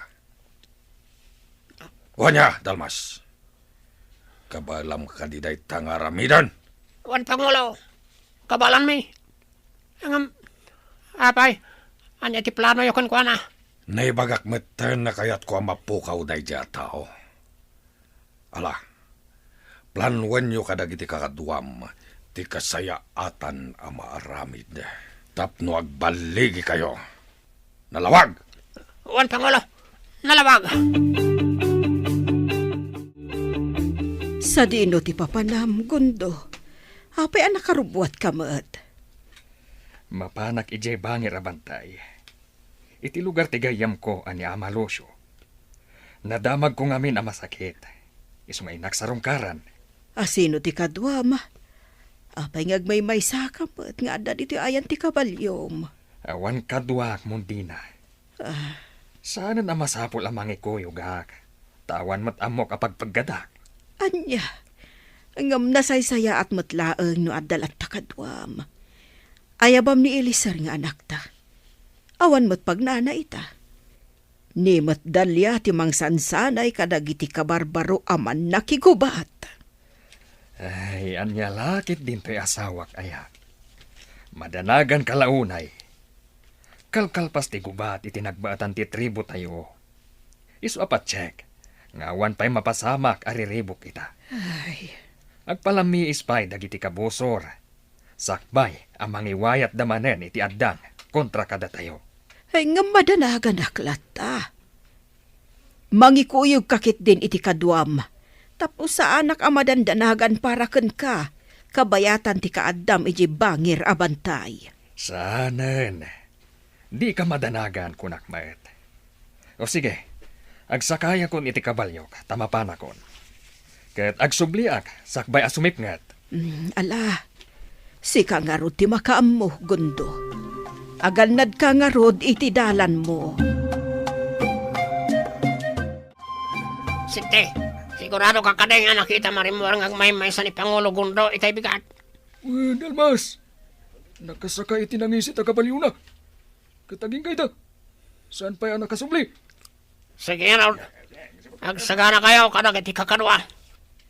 S4: Wanya, Dalmas. Kabalam ka di day tangaramidan.
S7: Wan, Pangulo. Kabalan mi. Ang apay. Anya ti plano yukon ko na.
S4: Naibagak meten na kayat ko ang mapukaw day dya tao. Ala, planwen nyo kadagiti kakaduam, ti kasayaatan ang maaramid. Tapno agbaligi kayo. Nalawag!
S7: Wan, Pangulo. Nalawag.
S6: Sa dino ti papanam, Gundo. Apay ang nakarubuat ka maat.
S2: Mapanak ijay bangir abantay. Iti lugar ti gayam ko ani Amalosyo. Nadamag ko ngamin ang masakit. Isumay nagsarungkaran.
S6: Asino ti kadwama? Apay ngagmay saka maat nga adda dito ayan ti kabalyom.
S2: Awan kaduak mundina. Saan na masapol ang mga ikuyugak? Tawan mat amok kapag paggadak.
S6: Anya, ngam nasaysaya at matlaeng no adal at takadwam. Ayabam ni Elisar nga anak ta. Awan mat pagnana ita. Ni mat dalya ti mangsansanay kadagiti kabarbaro aman nakigubat.
S2: Ay, anya lakit din to'y asawak ayak. Madanagan kalaunay. Kalkalpas ti gubat itinagbaatan ti tribo tayo. Isu apat check. Ngawan pa'y mapasamak ariribok kita.
S6: Ay,
S2: Agpalami ispay dagiti kabusor. Sakbay ang mangiwayat damanen iti addang kontra kada tayo.
S6: ay ngam madanagan aklata. Mangikuyog kakit din iti kadwam. Tapos sa anak amadandanagan para ken ka. Kabayatan ti kaaddam iji bangir abantay.
S2: Sanen. Di ka madanagan kunak maet. O sige, agsakaya kon iti kabalyok, tamapana kon. Ket agsubliak, sakbay asumipngat.
S6: Ala, si ka nga rod ti makaam mo, Gundo. Agalnad ka nga rod iti dalan mo.
S7: Sinte, sigurado ka kaday nga nakita marimuar nga may sa ni Pangulo Gundo itay bigat.
S2: Dalmas, nakasakay iti nangisit a kabalyo na. Kataging kayta, saan pa'y ang nakasubli?
S7: Sige na, agsagana kayo kadag iti kakadwa.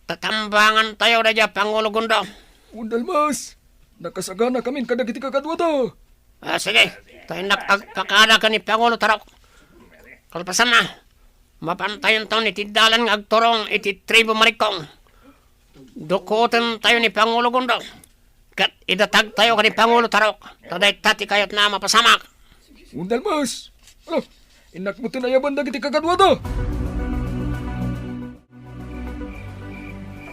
S7: Tatambangan tayo na dya Pangulo Gundo.
S2: Dalmas, nakasagana kami kadag iti kakadwa to.
S7: Sige, tayo nakakada ka ni Pangulo Tarok. Kalpasan na, mapantayon tayo ni Tidalan nga agturong iti tribo Marikong. Dukutin tayo ni Pangulo Gundo. Kat idatag tayo ka ni Pangulo Tarok. Taday tati kayot na mapasamak.
S2: Dalmas, inak mo tinayaban dagiti kakadwa to.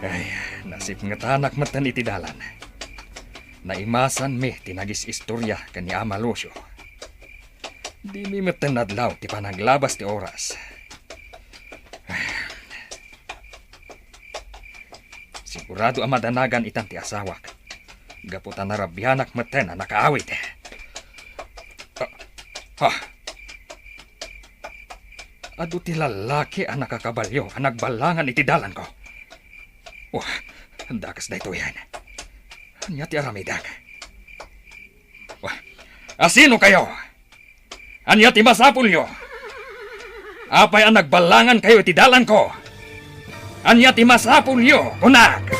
S2: Ay, nasip nga tanak matan iti dalan. Naimasan mi tinagis istorya kani Amalosyo. Di mi matan nadlaw ti panaglabas ti oras. Sigurado ang madanagan itan ti asawak. Gaputan na rabyanak matan na nakaawit. Adu ti lalaki ang nakakabalyo ang nagbalangan iti dalan ko. Dakas na ito yan. Anya ti aramidak. Asino kayo? Anya ti masapul nyo? Apay ang nagbalangan kayo iti dalan ko? Anya ti masapulyo, kunak!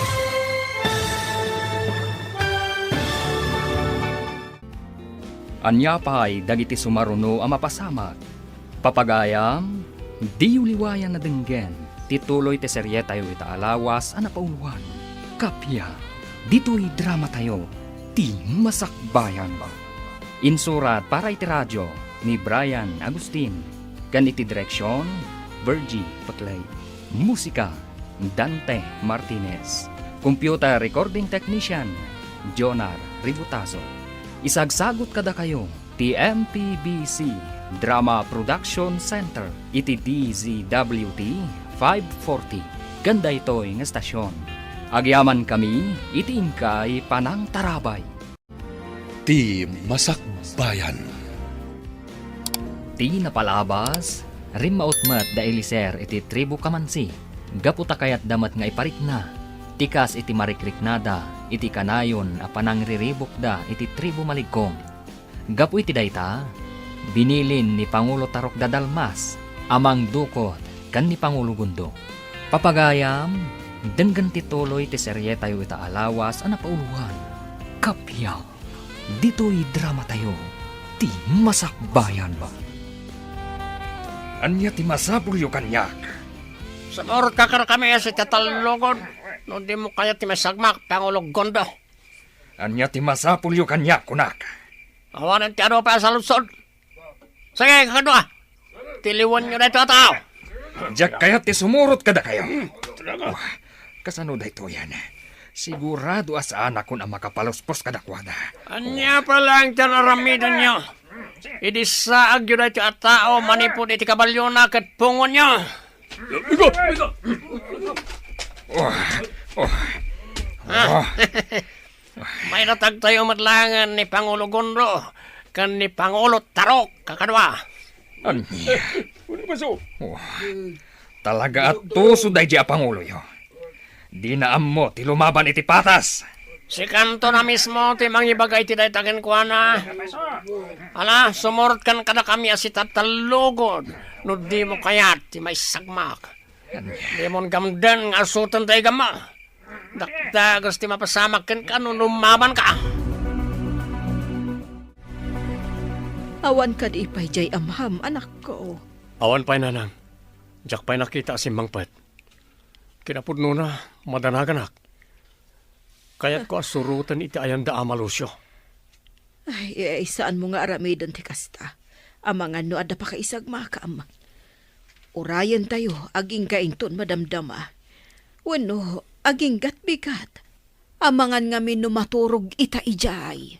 S2: Anya pa'y dagiti sumaruno ang mapasamak. Papagayam, di uliwayan na denggen, tituloy ti serye tayo itaalawas ang napauluan. Kapya, dito'y drama tayo, ti masakbayan ba? Insurat para iti radyo ni Brian Agustin, ganiti direksyon, Virgie Patlay. Musika, Dante Martinez. Computer recording technician, Jonar Ributazo. Isagsagot kada kayo, TMPBC Drama Production Center, iti DZWT 540. Ganda ito'y ng estasyon. Agyaman kami, iti ingkay Panang Tarabay.
S1: Ti Masakbayan.
S2: Ti napalabas, rimmautmat da Eliser iti tribu kamansi. Gaputa kayat damat nga iparik na. Tikas iti marikriknada, iti kanayon a panangriribok da iti tribu maligkong. Gapu iti dayta, binilin ni Pangulo Tarok Dadalmas, amang dukot kan ni Pangulo Gundo. Papagayam, denggan tituloy ti serye tayo itaalawas ang napauluhan. Kapya, dito'y drama tayo, ti masakbayan ba? Anya ti masapulyo kanyak.
S7: Sumurot ka kami sa tatalugod. No di mo kaya ti masagmak, Pangulo Gondo.
S2: Anya ti masapulyo kanyak, kunak.
S7: Awanan ti ano pa sa lusod. Sige, kakadwa. Tiliwan nyo na ito tao.
S2: Diyak kaya ti sumurot kada kayo. Kasano da ito yan? Sigurado asaan akong ang makapaluspos kadakwada.
S7: Anya pa lang tanaramidan nyo. Idi saag yun na ito at tao manipod iti kabalyo na kat pungon nyo. May natag tayo matlangan ni Pangulo Gondo kan ni Pangulo Tarok, kakadwa.
S2: Anya? Talaga at tuso day di Pangulo yo. Di na ammo ti lumaban iti patas.
S7: Si kanto na mismo ti mangibagay ti daytaken ko na. Ala, sumurot kan kada kami asi tatalugod. No di mo kayat ti may sagmak. Di mo gamdan nga asutan tayo gama. Dakdagos ti mapasamak ka no lumaban ka.
S6: Awan ka di ipay jay amham, anak ko.
S3: Awan pa'y nanang. Diyak pa'y nakita si Mangpet. Kinapudno na, madanaganak. Kaya't ko asurutan iti ayan da amalusyo.
S6: Ay, saan mo nga aramidan ti kasta? Amangan no adda pa kaisag makam. Urayan tayo, aging kainton madamdama. Wano, aging gatbigat. Amangan nga maturog ita ijay.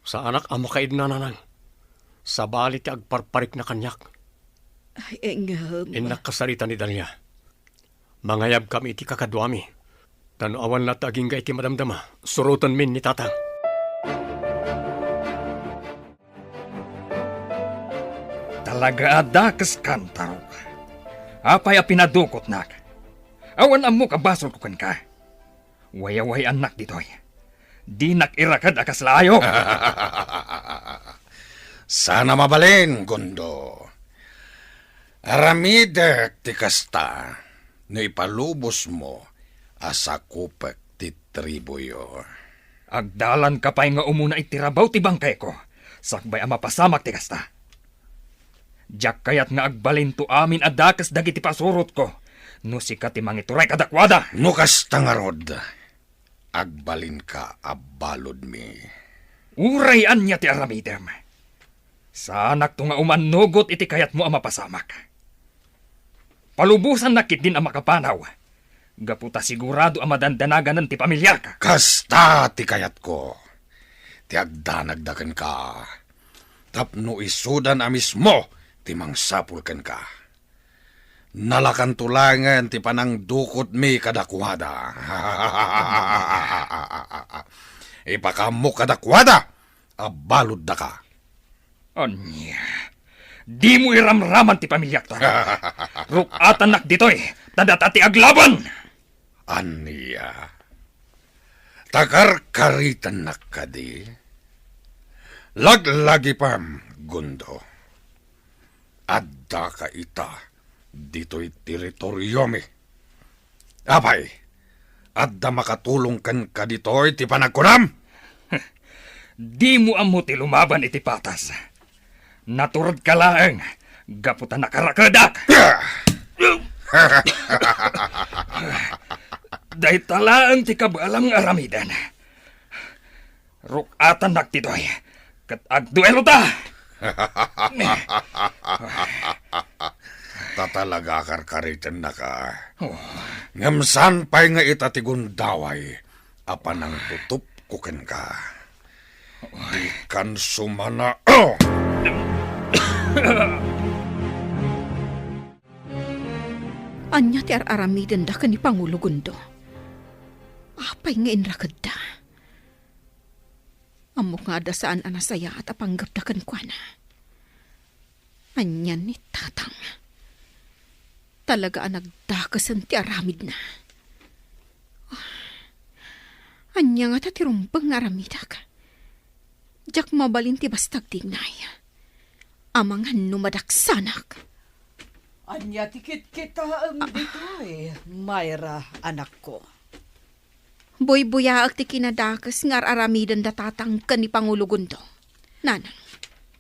S3: Sa anak amo kaid na nanang. Sa bali ti agparparik na kanyak.
S6: Ay, engam.
S3: Inak kasarita ni Dalia. Mangayab kami iti kakadwami. Tanawan na taging iti madamdama. Surutan min ni tatang.
S2: Talaga adakas kantarok. Apay a pinadukot nak. Awan amo kabasol ko kan ka. Wayaway anak ditoy. Di nakirakad akas layo.
S4: Sana mabalin, Gondo. Aramidek ti kasta, no ipalubos mo asakupek ti tribuyo.
S2: Agdalan ka pa'y nga umuna itirabaw ti bangkay ko. Sakbay ang mapasamak ti kasta. Diyak kayat nga agbalinto amin adakas dagiti pasurot ko. No sikat ti mangituray kadakwada.
S4: No kasta nga rod, agbalin ka abalod mi.
S2: Urayan niya ti aramidem. Sanak to nga umanugot iti kayat mo ang mapasamak. Palubusan nakit din ang makapanaw. Gaputa sigurado ang madandanagan ng ti pamilya ka.
S4: Kasta ti kayat ko. Ti agdanagdakan ka. Tapno isudan a mismo ti mangsapulkan ka. Nalakan tulangan ti panang dukot mi kadakwada. Ipakamu kadakwada. Abalod da ka.
S2: Anya, di mo iramraman ti pamilyak ta. Rukatan nak ditoy, tadatati aglaban.
S4: Anya, takarkaritan nak ka di. Laglagi pam, Gondo. Adda ka ita, dito'y teritoryo mi. Apay, adda makatulong kan ka ditoy ti panagkunam?
S8: Di mo amo ti lumaban iti patas. Naturod ka laeng, gaputan nakarakadak. Day talaang ti kabalang aramidan. Rukatan naktitoy, kat agduelo ta.
S4: Tatalaga karkaritan na ka. Ngamsan pa'y nga itatigundaway, apan ang tutup kuken ka. Di kan sumana.
S6: Anya ti aramiden da ka ni Pangulo Gundo. Apay nga inrakad da. Amok nga da saan anasaya at apanggap da kan kwa na. Anya ni tatang. Talaga ang nagdakasan ti aramid na. Anya nga tatirumbang aramidak. Diyak mabalin ti bastag tignay. Amang numadaksanak.
S5: Anya tikit kita ditoy, Mayra, anak ko.
S6: Boy-buyaak ti kinadakas ngar aramidan da tatang ka ni Pangulo Gundo. Nanang.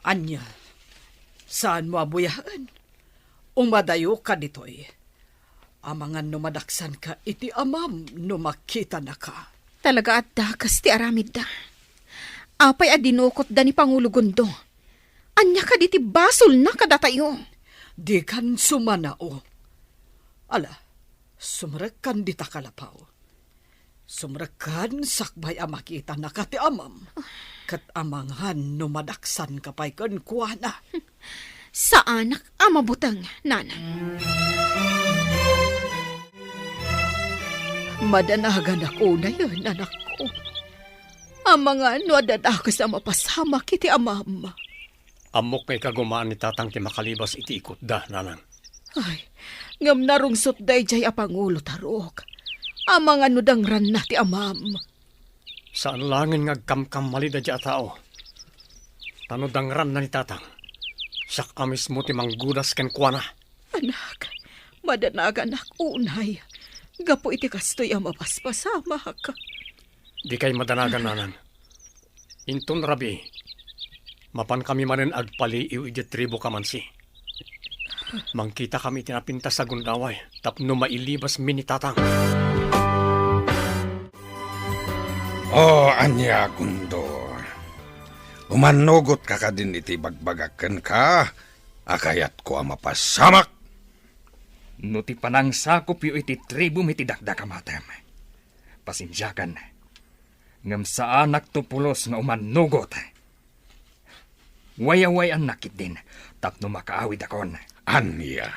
S5: Anya, saan mo abuyaan? Umadayo ka ditoy. Amangan numadaksan ka iti amam no makita na ka.
S6: Talaga at dakas ti aramid da. Apay adinukot da ni Pangulo Gundo. Anya ka di ti basol na kadatayo.
S5: Di kan sumanao. Ala, sumrekan di takalapaw. Sumrekan sakbay amakita na ka ti amam. Kat amangan numadaksan ka pa'y kuana.
S6: Sa anak amabutang, nanang. Madanagan ako na yun, anak ko. Ang mga adadakas na mapasama kiti amam.
S3: Amok kay kagumaan ni tatang ti makalibas iti ikot da, nanang.
S6: Ay, ngam narungsot day jay apangulo tarok. Ang mga nudangran na ti amam.
S3: Saan langin ngagkamkam malida di atao. Tanudangran na ni tatang. Sak amis mo ti manggudas ken kuana.
S6: Anak, madanagan ako unay. Gapo iti kastoy ang mapaspasama ka.
S3: Di kay madanagan, nanang. Intun rabi, mapan kami manen agpaliiw iti tribo kamansi. Mangkita kami tinapinta sa gundaway, tapno mailibas mini tatang.
S4: Oh, anya Gundo. Umanugot ka ka din iti bagbagaken ka, akayat ko ang mapasamak.
S8: No ti panang sakop yu iti tribo miti dakdakamatem. Pasensyakan. Ngam sa anak to pulos nga umanugot. Wayaway ang nakit din, tapno makaawid akon.
S4: Anya.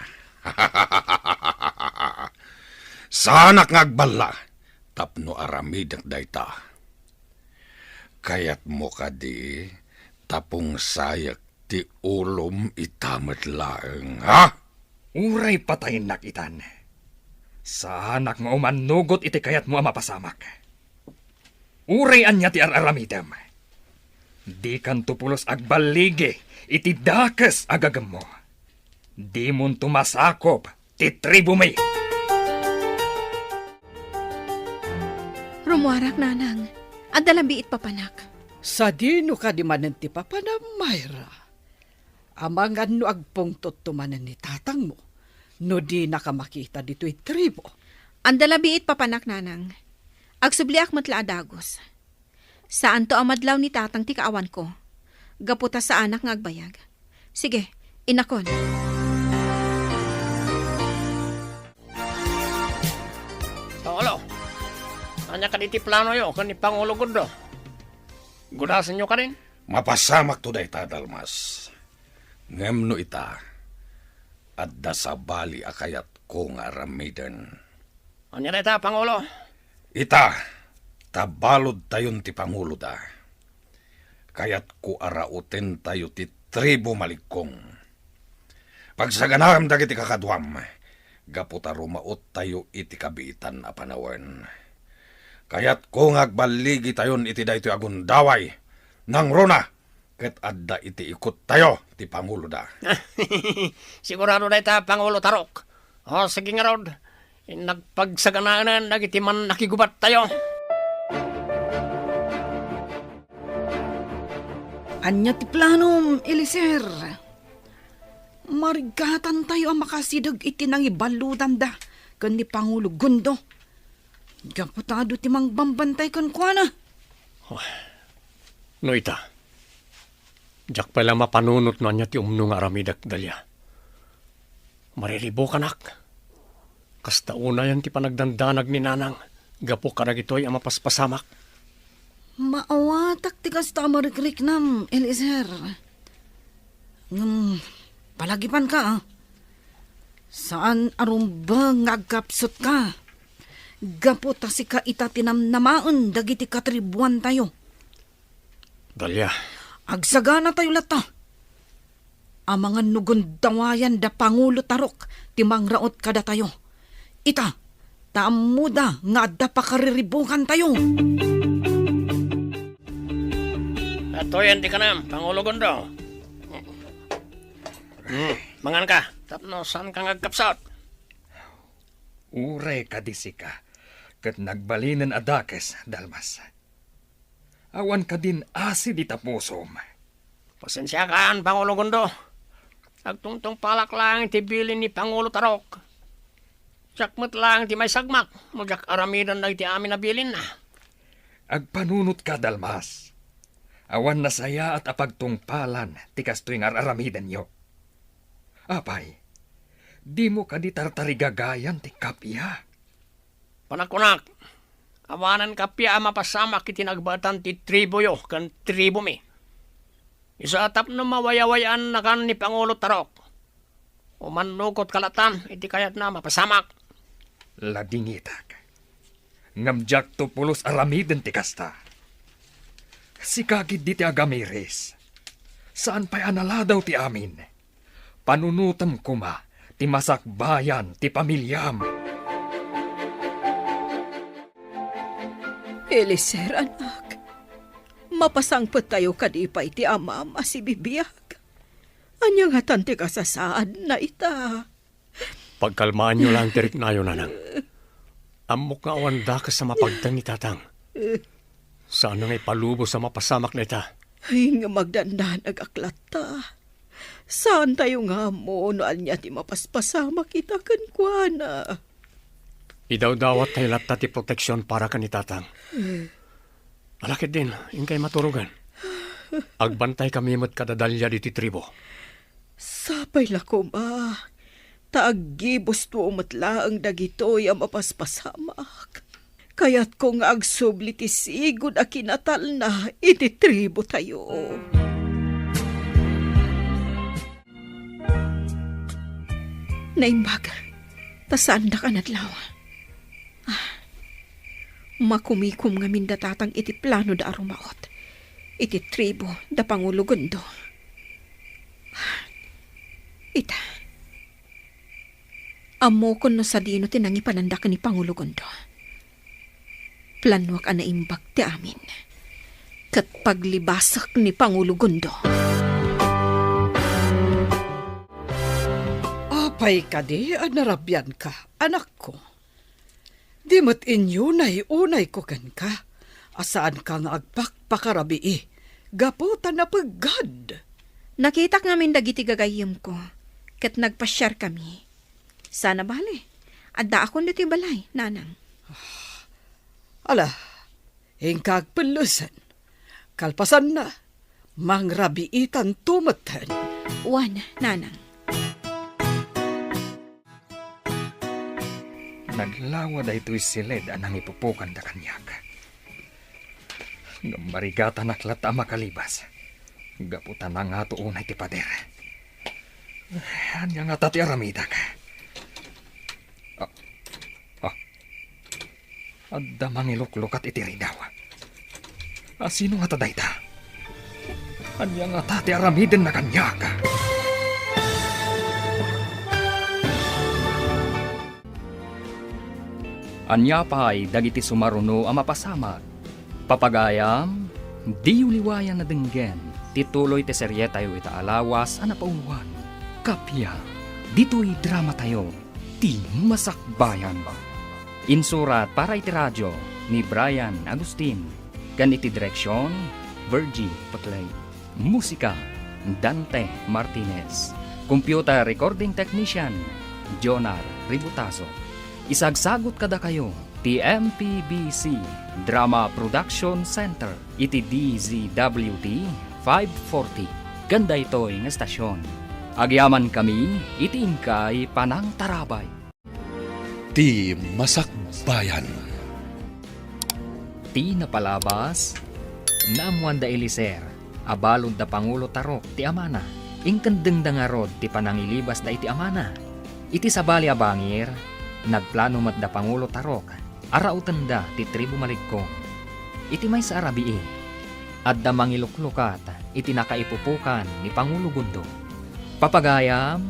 S4: Sa anak ngagbala, tapno aramid ang dayta. Kayat mo ka di, tapong sayak ti ulom itamat laeng, ha?
S8: Uray patayin nakitan. Sa anak nga umanugot iti kayat mo ang mapasamak. Uray anya ti araramidem. Di kan tupulos agbaligi iti dakes agagam mo. Di mon tumasakop ti tribo may.
S6: Rumuarak, nanang. At dalambiit papanak.
S5: Sa dino ka di manan ti papa na Mayra. Amangan no agpungtot tumanan ni tatang mo. No di nakamakita dito'y tribo.
S6: Ang dalabiit papanak, nanang. Agsubliak matla adagos. Saan to amadlaw ni tatang ti kaawan ko? Gaputa sa anak nga agbayag. Sige, inakon.
S3: Olo, anya ka iti plano yo, kan ni Pangulo Gundo. Gudasan nyo ka rin?
S4: Mapasamak to dayta, Dalmas. Ngem no ita, at dasabali akayat ko nga ramidan.
S3: Anya na ita, Pangulo?
S4: Ita, tabalod tayon ti Pangulo da. Kayat ko arauten tayo ti tribo malikong. Pagsaganam dagiti kakadwam, gaputa rumaot tayo iti kabiitan a panawen. Kayat ko ngagbaligi tayon iti daytoy agundaway, nang runa, ket adda iti ikot tayo ti Pangulo da.
S3: Sigurado na ita, Pangulo Tarok. O, sige nga rod. Nagpagsaganaan dagiti man nakigubat tayo.
S5: Anya ti planom, Eliser. Marigatan tayo ang makasidag iti nang ibaludan da kan ni Pangulo Gundo. Gaputado ti mang bambantay kan kuana.
S3: No ita, jak pala mapanunot no anya ti umno nga aramidak dalya. Mariribo kanak. Kasta una yan ti panagdandanag ni nanang. Gapo karag ito'y ang mapaspasamak.
S5: Maawatak ti kasta marikrik nam, Eliser. Palagipan ka, ah. Saan arumba ngagkapsot ka? Gapo ta si ka ita tinamnamaan dagiti katribuan tayo.
S3: Dalya,
S5: Agsagana tayo lata. Ang mga nugundawayan da Pangulo Tarok, timangraot kada tayo. Ita, taamuda nga da pakariribukan tayo.
S3: atoyan di ka na, Pangulo Gundo. Mangan ka, tapno saan ka ngagkapsat?
S8: Uray kadisika, kat nagbalinan adakes, Dalmas. Awan ka din asid itapusom.
S3: Pasensya kaan, Pangulo Gundo. Agtungtong palak lang iti bilin ni Pangulo Tarok. Sakmat lang ti may sagmak. Magak aramidan na iti amin na bilin na.
S8: Agpanunot ka, Dalmas. Awan na saya at apagtungpalan, tikas tuwing araramidan nyo. Apay, di mo ka di tartarigagayan ti kapya.
S3: Panakunak, awanan kapya mapasamak iti nagbatan ti tribo yo, kan tribo mi. Isa atap no mawayawayaan na kan ni Pangulo Tarok. Umanukot kalatan, iti kayat na mapasamak.
S8: Ladingitak. Ngamjak to pulos aramiden ti kasta. Si kagid di ti agamiris. Saan pa'y analadaw ti amin? Panunutam kuma, ti masakbayan, ti pamilyam.
S6: Eliser, anak. Mapasangpot tayo kadipay ti amam si bibiyag. Anyang hatan ti kasasaad na ita.
S3: Pagkalmaan nyo lang tirik na yun, nanang. Amok nga wanda ka sa mapagtang ni tatang. Saan nga ipalubo sa mapasamak na ita?
S6: Ay nga magdandan agaklat ta. Saan tayo nga mo noan niya ti mapaspasama kita kan kuana?
S3: Idaw-dawat tayo latta ti proteksyon para ka ni tatang. Alakit din, ingkay maturugan. Agbantay kami mo't kadadalya di ti tribo.
S6: Sapay lako ma. Taagibos to umatla ang dagitoy ang mapaspasamak. Kaya't kung agsubli ti sigod a kinatal na iti tribo tayo. Naimbag, tasaan na ka nadlaw. Makumikum nga mindatatang iti plano da arumaot. Iti tribo da Pangulo Gundo. Ita. Amo kon no sa dino tinangi panandakan ni Pangulo Gundo. Planwak ang naimbag ti amin. Kat paglibasak ni Pangulo Gundo.
S5: Apay ka di, narabyan ka, anak ko. Di mo't inyo unay ko kan ka. Asaan ka nga agpakpakarabii. Gaputan na paggad.
S6: Nakita ngamin dagiti gagayim ko. Kat nagpasyar kami. Sana bali. Adda akong diti balay, nanang.
S5: Ala, hingkag pelusan. Kalpasan na. Mangrabiitan tumatan.
S6: Wan, nanang.
S8: Naglawa da ito'y silid anang ipupukan da kanyak. Marigata naklat ang makalibas. Gaputan na nga tuunay ti pader. Anya nga tati aramidak. Adda mangiluklukat iti ridaw. Sino nga taday ta? Anya nga tati aramiden na kanyak.
S2: Anya pa'y dagiti sumaruno ang mapasamak. Papagayam, di uliwayan na denggen. Tituloy te serye tayo ita alawas ang napaunuan. Kapya, dito'y drama tayo. Ti Masakbayan. Insurat para iti radyo ni Brian Agustin. Kan iti direksyon, Virgie Putlay. Musika, Dante Martinez. Computer recording technician, Jonar Ributaso. Isagsagot kada kayo, TMPBC Drama Production Center, iti DZWT 540. Ganda ito'y nga estasyon. Agyaman kami, iti ingkay Panang Tarabay.
S1: Ti Masakbayan.
S2: Ti napalabas, naamuan da Eliser, abalod da Pangulo Tarok ti Amana, ingkandeng da nga rod ti panangilibas da iti Amana. Iti sabali abangir, nagplano mat da Pangulo Tarok, arautan da ti tribu Maligkong. Iti may sa Arabii, at da mangiluklukat, iti nakaipupukan ni Pangulo Gundo. Papagayam,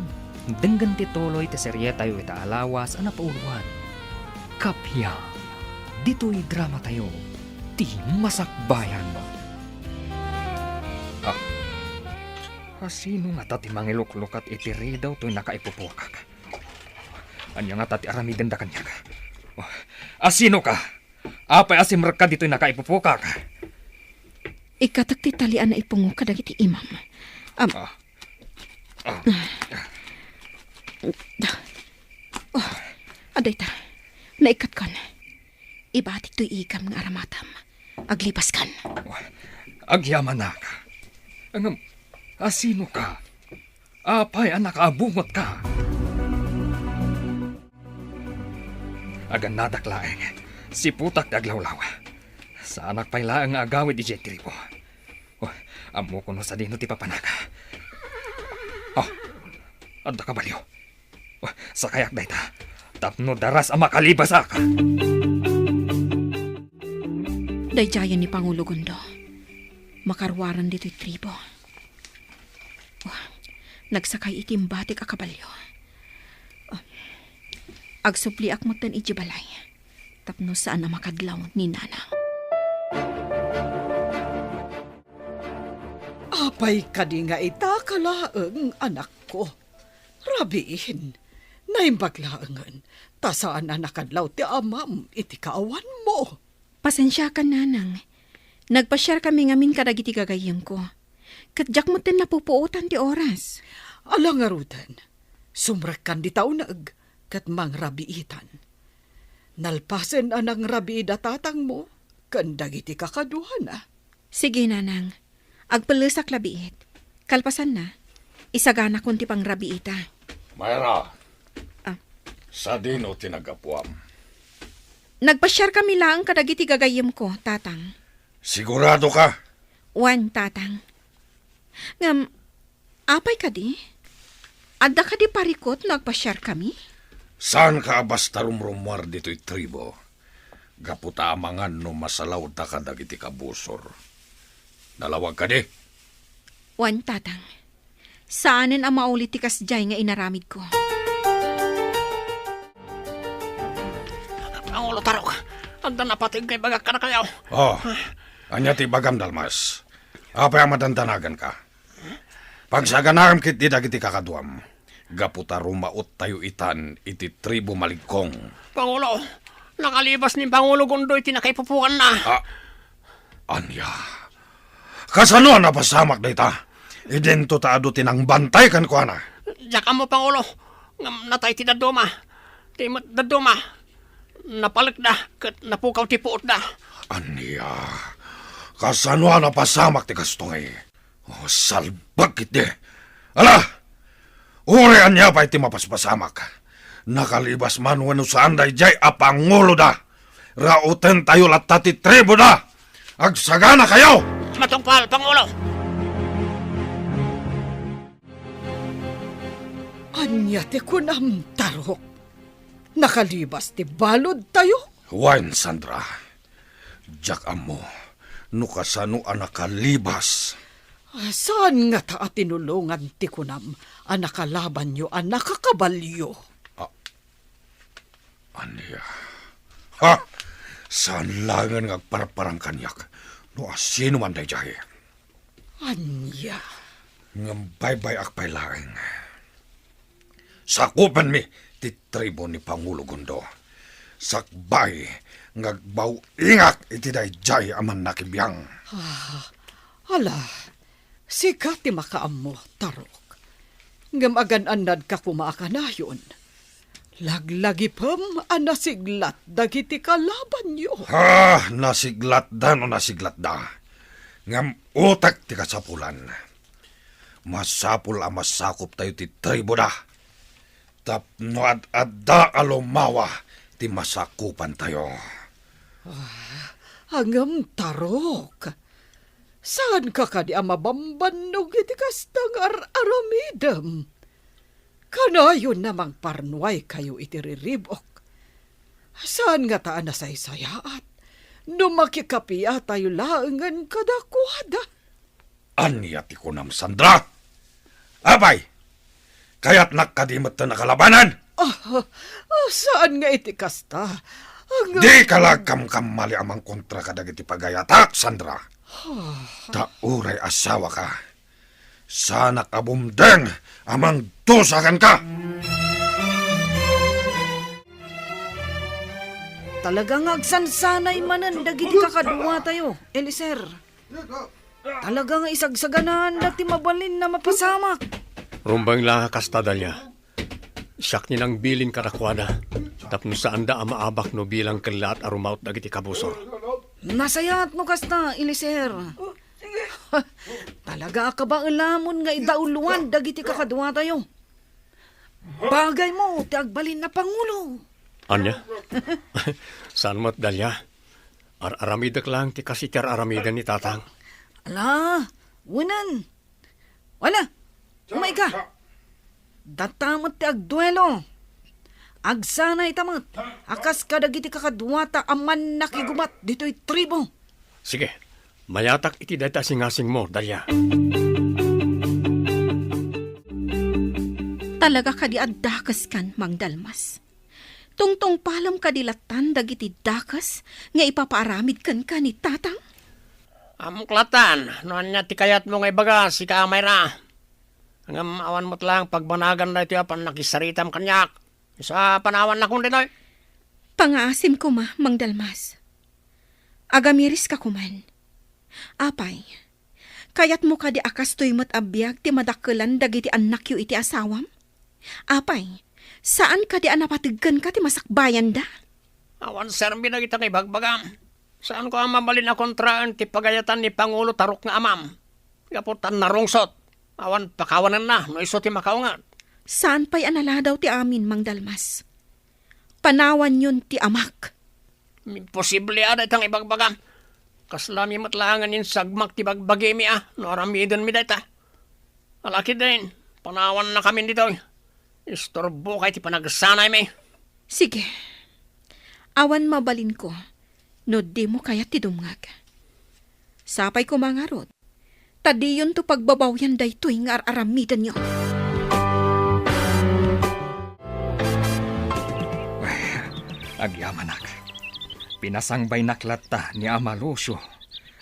S2: denggan ti tuloy ti serye tayo ita alawas ang napauluan. Kapya, dito'y drama tayo, ti Masakbayan. Sino nga tati mangiluklukat iti ridaw to'y nakaipupukak? Anya nga tati aramiden da kanya ka? Sino ka? Apay asimrak ka dito'y nakaipupukak?
S6: Ikatak ti talian na ipungo ka dagiti imam. Aday ta, naikat kan. Ibatik to'y ikam ng aramatam. Aglipas kan.
S8: Agyaman na ka. Sino ka? Apay ang nakaabungot ka. Agan nadaklaeng, si putak daglawlaw. Sa anak pay laang nga agawid di jetripo. Amo ko no sa dino ti papanaka. Adda ka baliw. Sa kayak dayta, tapno daras ang makalibas ka.
S6: Dayjayan ni Pangulo Gundo. Makarwaran dito'y tribo. Nagsakay itim batik a kabalyo. Agsupli akmutan iti balay. Tapno saan na makadlaw ni Nana.
S5: Apay ka di nga ita kalaang anak ko. Rabiin, naimbaglaangan, tasaan na nakadlaw ti amam iti kaawan mo.
S6: Pasensya ka, Nanang. Nagpasyar kami ngamin kadagiti gagayang ko. Kadyak mo tin napupuutan ti oras.
S5: Alang arutan, sumrakan di taunag, kat mang rabiitan. Nalpasen anang rabiida tatang mo, kandagiti kakaduhan na.
S6: Sige, Nanang. Agpalusak labiit. Kalpasan na. Isagana kunti pang rabiita.
S4: Mayra, sa dino tinagapuam.
S6: Nagpasyar kami lang kadagiti gagayam ko, Tatang.
S4: Sigurado ka?
S6: Wan, Tatang. Ngam, apay ka di? Adda ka di parikot nagpasyar kami?
S4: Saan ka basta rumrumwar dito'y tribo? Gaputa amangan no masalaw da ka dagiti kabusor. Nalawag ka di?
S6: Wan, Tatang. Saanin ang maulit tikas jay nga inaramid ko?
S3: Pangulo Tarok, anda napatig kay bagak ka na kayo.
S4: Anya ti bagam dalmas. Apa ang madantanagan ka? Pagsaganam kit di dagiti kakaduam. Gaputa rumaot tayo itan iti tribo Maligkong.
S3: Pangulo, nakalibas ni Pangulo Gundo iti nakaipupukan na.
S4: Anya, kasano na pasamak na ita? Idento taado tinang bantay kan ko ana.
S3: Diyan mo, Pangulo. Ngam natay ti daduma. Timot daduma. Napalik na, kat napukaw ti puot na.
S4: Anya, kasano na pasamak ti kastungay? Salbag kit di. Ala, uri anya pa iti mapaspasamak. Nakalibas man wano sa anday jay apangulo da. Rauten tayo latati tribo da. Agsagana kayo!
S3: Matungpal, Pangulo.
S5: Anya ti kunam Tarok. Nakalibas ti balod tayo.
S4: Wine, Sandra. Jak amo, nukasano ang nakalibas.
S5: Saan nga ta tinulungan ti kunam ang nakalaban nyo ang nakakabalyo?
S4: Anya? Ha? Saan langan ngagparparang kanyak? No asino man day jahe?
S5: Anya?
S4: Ngambay-bay akpay lang. Sakupan mi, ti tribo ni Pangulo Gundo. Sakbay, ngagbaw ingak iti dayjay aman nakibiyang.
S5: Hala, sikat ti makaammo, tarok. Ngam agan-anad ka kumaaka na yun. Laglagi pam anasiglat dagiti kalaban nyo.
S4: Nasiglat da no nasiglat da. Ngam utak ti kasapulan. Masapul ang masakop tayo ti tribo da. Tapno ad-adda alumawa ti masakupan tayo.
S5: Hangam tarok. Saan ka kadi amabambanog iti kastang aramidam? Kanayon namang parnuay kayo iti riribok. Saan nga taan na saysayaat? No makikapia tayo laangan kadakuada.
S4: Anya ti kunam Sandra? Abay! Kaya't nakadimat na nakalabanan?
S5: Saan nga iti kasta?
S4: Di kalagkam kamali amang kontra kadag iti pagayatak, Sandra. Tauray asawa ka. Sana kabumdeng amang tusakan ka.
S5: Talagang agsansanay manan dagiti kakadwa tayo, Eliser. Talagang isagsaganan dati mabalin na mapasamak.
S3: Rumbang lang kasta dalya. Siyak nilang bilin karakwada. Tapno saan da amaabak no bilang kalat arumaut dagiti kabusor.
S5: Nasayat mo kasta, Eliser. Talaga ka ba alamon nga idauluan dagiti kakadwa tayo? Bagay mo, ti agbalin na Pangulo.
S3: Anya? Saan mo't dalya? Aramidak lang ti kasityar aramidan ni Tatang.
S5: Ala, wunan. Wala, umay ka. Datamot ti agduelo. Agsana itamot. Akas ka dagiti kakadwata aman nakigumat dito'y tribo.
S3: Sige, mayatak iti data singasing mo, dalya.
S6: Talaga ka di addakas kan, Mang Dalmas. Tungtong palam ka dilatan dagiti dakas nga ipapaaramid kan ka ni Tatang.
S3: Amuklatan, noan niya ti kayat mo nga ibaga, si kaamay ra. Hanggang awan mo't lang pagbanagan na ito apan nakisaritam kanyak. Sa panawan na kung dinoy.
S6: Pangaasim ko ma, Mang Dalmas. Agamiris ka kuman. Apay, kayat mo ka di akas to'y mo't abiyag ti madakalan dagiti anak yu iti asawam? Apay, saan ka di anapatiggan ka ti masakbayan da?
S3: Awan serbi na kita kay bagbagam. Saan ko ang mabalin na kontraan ti pagayatan ni Pangulo Tarok nga amam? Kaputan na rungsot. Awan pakawanan na, no iso ti makaungat.
S6: Saan pa'y anala daw ti amin, Mang Dalmas? Panawan yun ti amak.
S3: Posible ada itang ibagbagam. Kaslami matlangan yung sagmak ti bagbagi mi no aramidon mi data. Alaki din, panawan na kami dito. Istorbo kay ti panagsanay mi.
S6: Sige, awan mabalin ko, no di mo kaya ti dumngag. Sapay ko mangarot, tadi yun to pagbabawyan day to'y nga aramidan nyo.
S8: Agyamanak. Pinasangbay naklata ni Ama Lucio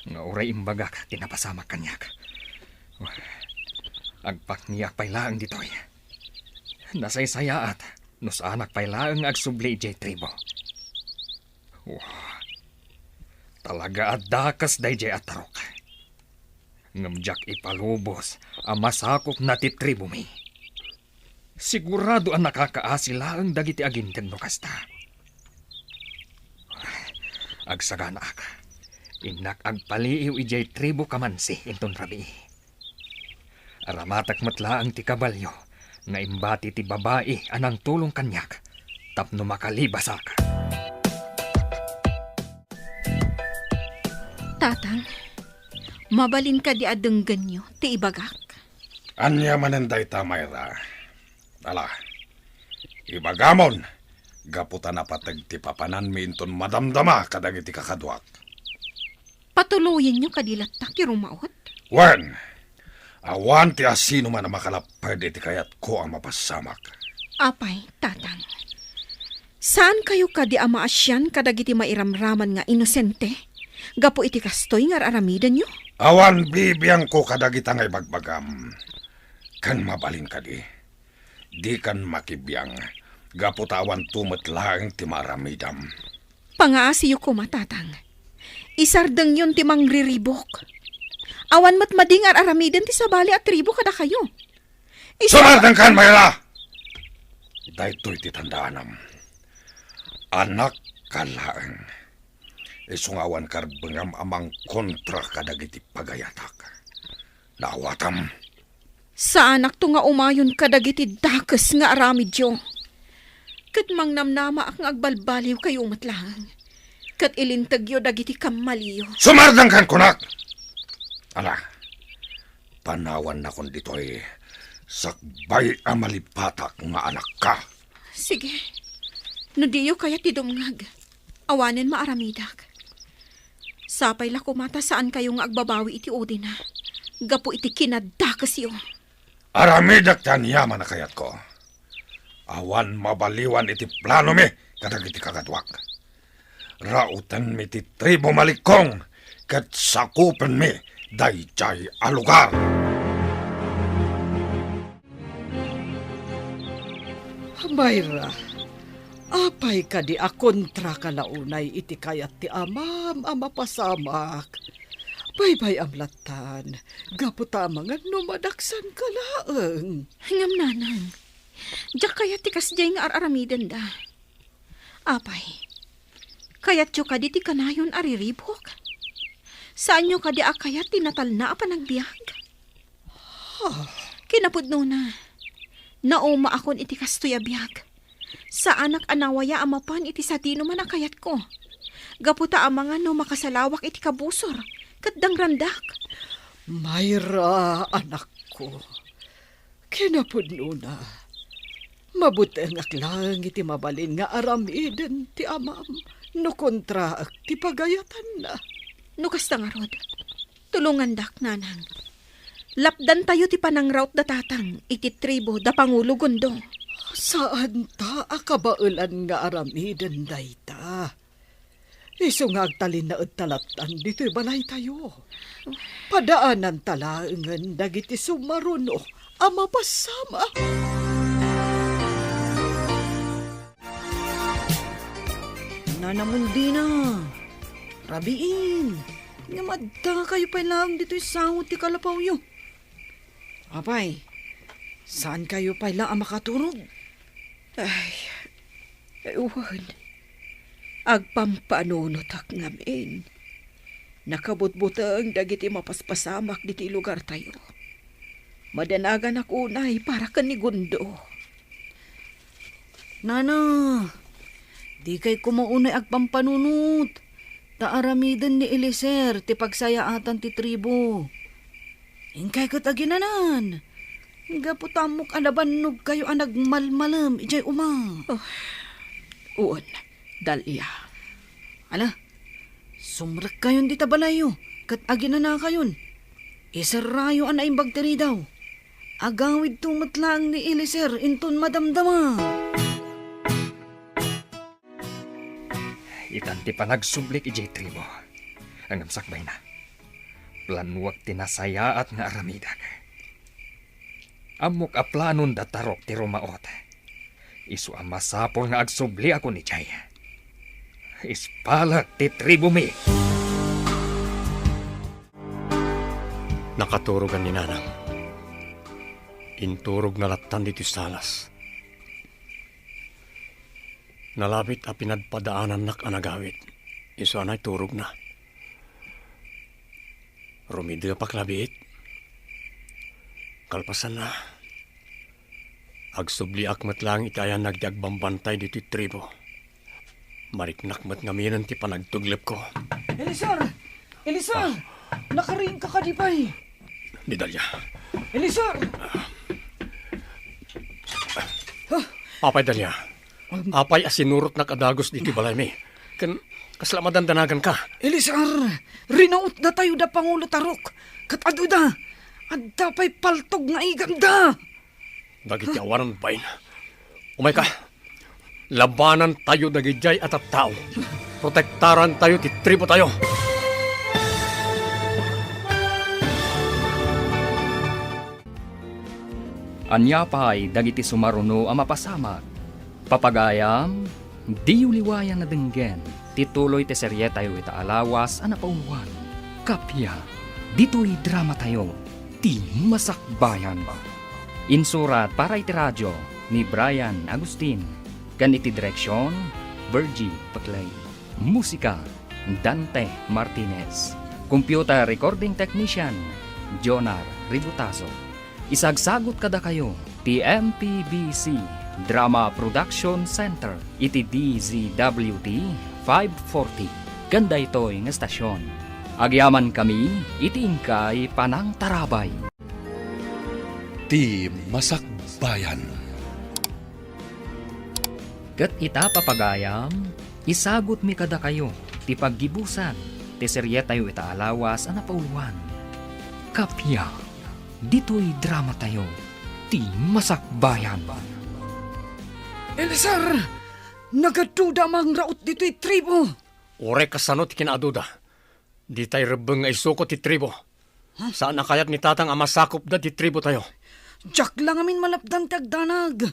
S8: nga uray imbagak tinapasamak kanyak. Agpakniyak pay laang ditoy. Nasaysayaat nos anak pay laang agsubli ijay tribo. Talaga addakas day jay atarok. Ngamjak ipalubos ang masakop na ti tribo mi. Sigurado ang nakakaasi laang dagiti aginten no kasta. Agsaganak. Inak agpaliiw ijay tribo kamansi inton rabi. Aramatak matlaang ti kabalyo na imbati ti babae anang tulong kanyak tapno makalibasak.
S6: Tatang, mabalin ka di adenggan nyo ti ibagak.
S4: Anya manenday tamayra. Ala, ibagamon. Gaputan na patag ti papanan mi inton madamdama kadag iti kakadwak.
S6: Patuloyin nyo kadilatak ti rumaot.
S4: Wen, awan ti asino man na makalapad iti kayat ko ang mapasamak.
S6: Apay, Tatang. Saan kayo ka di amaasyan kadag iti mairamraman nga inosente? Gapo iti kastoy nga aramidan nyo?
S4: Awan bibiyang ko kadag ita ngay bagbagam. Kan mabalin ka di. Di kan makibiyang. Gaputawan tumet lang ti maramidam.
S6: Pangaasiyo ko matatang. Isardeng yun ti mangriribok. Awan mat madingar aramiden ti sabali at tribo kada kayo.
S4: Sumartang kan, Mayra! Dahito'y titandaanam. Anak kalaang. Isungawan karbengam amang kontra kadagiti pagayatak. Nawatam.
S6: Sa anak to nga umayon kadagiti dakes nga aramidyo. Kat mang namnama ak nga agbalbaliw kayo matlang. Kat ilintagyo dagiti kamaliyo.
S4: Sumartang kan, kunak! Ala, panawan na kon dito'y sakbay amalipatak nga anak ka.
S6: Sige. No diyo kaya ti dumngag. Awanin maaramidak. Sapay la kumata saan kayo nga agbabawi iti Odin na. Gapo iti kinadakas yo.
S4: Aramidak tan yaman na kayat ko. Awan mabaliwan iti plano mi kadag iti kakatwak. Rautan mi ti tribo malikong kat sakupen mi dayjay a lugar.
S5: Mayra, apay ka di akontra ka launay iti kayat ti amam amapasamak. Baybay amlatan, gaputa mga numadaksan ka laeng.
S6: Hingam nanang. Diyak kaya ti kasjay nga aramiden da. Apay, kayat yo ka di ti kanayon ariribok. Saan nyo ka di akayat tinatal na pa nagbiag? Kinapudno na. Nauma akon iti kastoy abiyag. Sa anak anawaya amapan iti satino man akayat ko. Gaputa amangan no makasalawak iti kabusor. Katdang randak.
S5: Mayra, anak ko. Kinapudno na. Mabuti ang aklang iti mabalin nga aramiden ti amam. No kontra ak ti pagayatan na.
S6: Nukas nga rod. Tulungan dak nanang. Lapdan tayo ti panangraut da tatang. Iti tribo da pangulo gundo.
S5: Saan ta akabaulan nga aramiden dayta? Isungag talin na talatan dito'y balay tayo. Padaanan talaangan dagiti sumaruno ama pasama. Nanamundi na. Rabiin. Namadta kayo pa lang dito'y sangot ti kalapaw yun. Apay, saan kayo pa lang makaturog?
S6: Ay, ewan. Agpampanunotak ngamin. Nakabutbutang dagiti mapaspasamak diti lugar tayo. Madanagan ako unay para kanigundo.
S5: Nana, di kay kumaunay agpampanunot. Taaramiden ni Eliser ti pagsayaatan ti tribo. Ingkay kat aginanan. Gaputamok alabanog kayo anag malmalam ijay uma.
S6: Uon, Dalia.
S5: Ala, sumrak kayon di tabalayo. Kat aginana kayon. Isarayo an aimbag tari daw. Agawid tumatlang ni Eliser inton madamdama.
S8: Itan ti panagsublik ijay tribo. Ang sakbay na. Planuak tinasayaat nga aramidak. Amok a planon datarok ti rumaot. Isu ang masapol nga agsubli ako ni Jay. Ispalat ti tribo mi.
S3: Nakaturogan ni Nanang. Inturog na latan dito salas. Nalapit a pinadpadaanan nak anagawit. Isu anay turog na. Rumido paklabit. Kalpasan na. Agsubli akmat lang itayan nagdagbambantay dito tribo. Mariknakmat ngaminan ti panagtuglip ko.
S5: Eliser! Eliser! Nakaring ka kadipay!
S3: Ni Dalia.
S5: Eliser!
S3: Apay Dalia. Apay asinurot na kadagos dito balay mi. Kaslamadan danagan ka.
S5: Eliser! Rinaut na tayo da Pangulo Tarok. Kat aduda! Adda pa'y paltog nga iganda!
S3: Dagiti awanan bain. Umay ka. Labanan tayo dagijay at tao. Protektaran tayo ti tribo tayo.
S2: Anya pa'y dagiti sumaruno ang mapasamak. Papagayam, di uliwayan na denggen, tituloy te serye tayo itaalawas anapaunwan. Kapya, dito'y drama tayo, ti masakbayan ba? Insurat para iti radyo ni Brian Agustin, kan iti direksyon, Virgie Paclay. Musika, Dante Martinez. Computer recording technician, Jonar Ributaso. Isagsagot kada kayo, ti MPBC Drama Production Center, iti DZWT 540. Ganda ito'y ng estasyon. Agyaman kami, iti ingkay Panang Tarabay.
S1: Ti Masakbayan.
S2: Kat ita papagayam, isagot mi kada kayo, ti paggibusan, ti serye tayo itaalawas anapauluan. Kapya, dito'y drama tayo, ti masakbayan.
S5: Elisar, nagaduda mang raot dito'y tribo.
S3: Ore kasanot kinaduda. Di tayo rebeng nga isuko ti tribo. Saan na kayat ni tatang amasakop da ti tribo tayo?
S5: Jack lang amin malapdan tagdanag.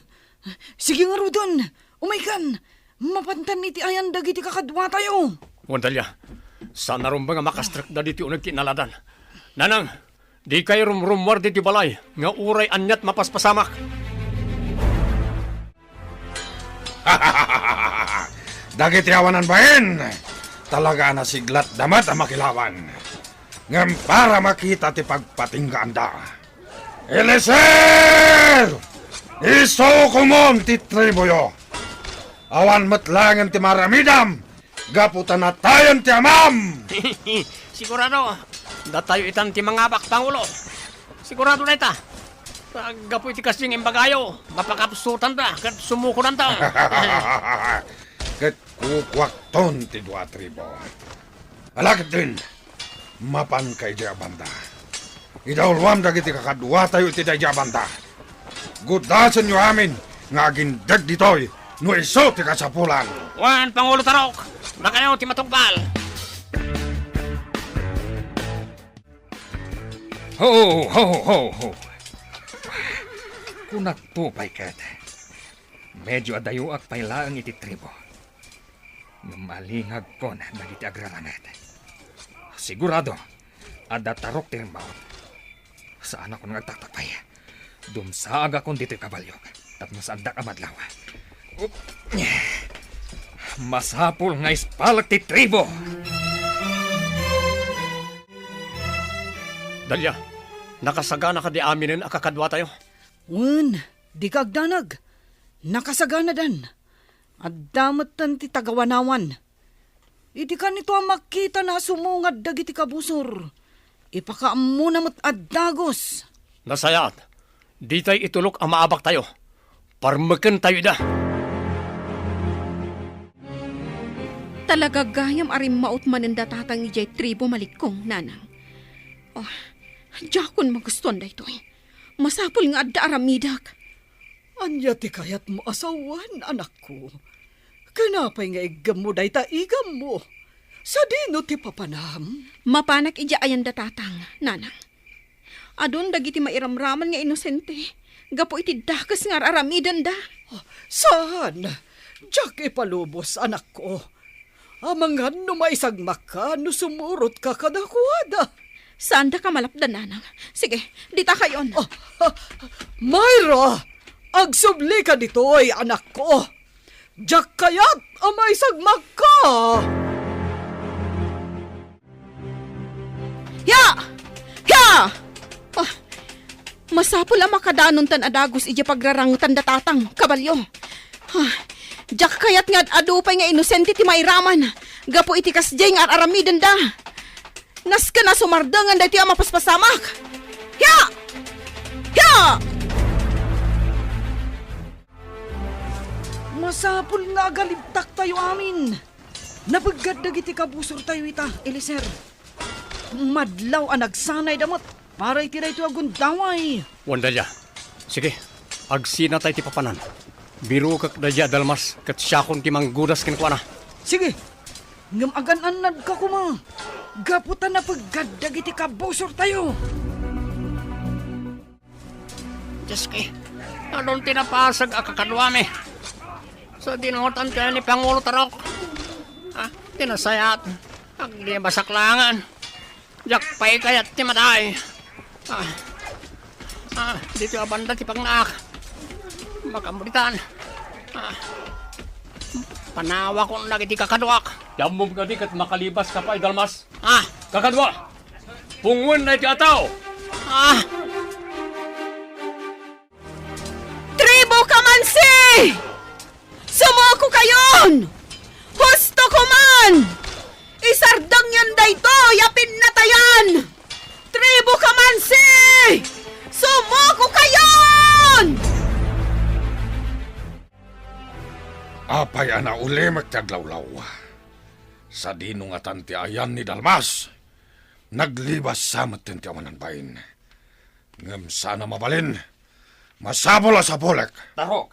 S5: Sige nga Rudon, umaykan. Mapantan iti ayan dagiti kakadwa tayo.
S3: Wandalya, saan na rumba nga makastrak da diti unag kinaladan? Nanang, di kayo rumrumwar diti balay, nga uray anyat mapaspasamak.
S4: Dagiti awanan bahin, talaga na siglat damat ang makilawan. Ngam para makita ti pagpatinggaan da. Eliezer! Iso kumon ti tribuyo. Awan matlangan ti maramidam, gaputan na tayon ti amam.
S3: Sigurado, da tayo itan ti mangabak pangulo. Sigurado na ita. Gapoy ti kasing imbagayo, mapakapsutan da, kat sumukunan ta.
S4: Kat kukwakton ti dua tribo. Alakit din, mapan kay Jabanda. Idawalwam dagiti kakadwa tayo iti day Jabanda. Gudasan nyo amin, nga agindag ditoy, no iso ti kasapulan.
S3: Wan, Pangulo Tarok, na kayo ti matugpal.
S8: Ho, ho, ho, ho. Kunak tupay kat. Medyo adayuak pailaang iti tribo. Malingag ko na nagiti agraranet. Sigurado, adatarok ti rimbaot. Saan ako nagtatakpay? Dumsaag akong dito'y kabalyok. Tapos adak amadlaw. Masapul nga ispalag ti tribo.
S3: Dalya, nakasagana ka di aminin akakadwa tayo.
S5: Wan, di kagdanag. Nakasagana dan. At damatan ti tagawanawan. Idi ka nito ang makita na sumungad dagiti kabusor. Ipakaammo namat at dagos.
S3: Nasayat, di tayo itulok ang maabak tayo. Parmakan tayo da.
S6: Talaga gayam arim maut mananda tatang ijay tribo malikong, nanang. Oh, jakon magustuhan da ito'y. Masapul nga adda aramidak.
S5: Anya ti kayat mo asawan, anak ko. Kanapay nga igam mo day ta igam mo. Sa dino ti papanam.
S6: Mapanak ija ayan da tatang, nanang. Adon dagiti mairamraman nga inosente. Gapo iti dakas nga aramidan da.
S5: Saan? Diyak ipalubos, anak ko. Amangan no maisagmak ka no sumurot ka kadakwada.
S6: Saan da ka malapdan, nanang? Sige, dita kayon.
S5: Myra! Agsubli ka ditoy, anak ko. Diyak kayat amay sagmak ka.
S6: Ya! Ya! Oh, masapul ang makadanon tan adagos ija pagrarangutan da tatang, kabalyo. Diyak kayat nga adupay nga inosente ti mairaman. Gapo iti kasjay nga aramidan da. Nas ka na sumardangan da ti mapaspasamak. Ya! Ya!
S5: Masapul nga agalibtak tayo amin. Napaggadag iti kabusor tayo ita, Eliezer. Madlaw ang nagsanay damot para itiray ito agundaway.
S3: Wandalya, sige, agsina tayo ti papanan. Biro kak dadya dalmas, kat siyakon ti manggudas kinkwana.
S5: Sige, ngam agan-anad ka kuma. Gaputan na paggadag iti kabusor tayo.
S3: Diyos kay, anong tinapasag akakadwame?
S7: Sa dinutan kaya ni Pangulo Tarok. Tinasayat. Ang basaklangan. Jakpay kaya't timatay. Dito ang banda ti Pangnak. Makamulitan. Panawa ko nagiti kakadwak.
S3: Yamom ka di kat makalibas ka pa, Idalmas.
S7: Ah!
S3: Kakadwa! Pungun na iti ataw!
S7: Ah!
S6: Tribo Kamansi! Sumuko kayon! Husto ko man! Isardang yan dayto, yapin na tayan! Tribo Kamansi! Sumuko kayon!
S4: Apay ana uli magtaglawlaw. Sa dinungatan ti ayan ni Dalmas, naglibas samat ti awanan bayin. Ngem sana mabalin, masabol sa bolek.
S8: Tarok,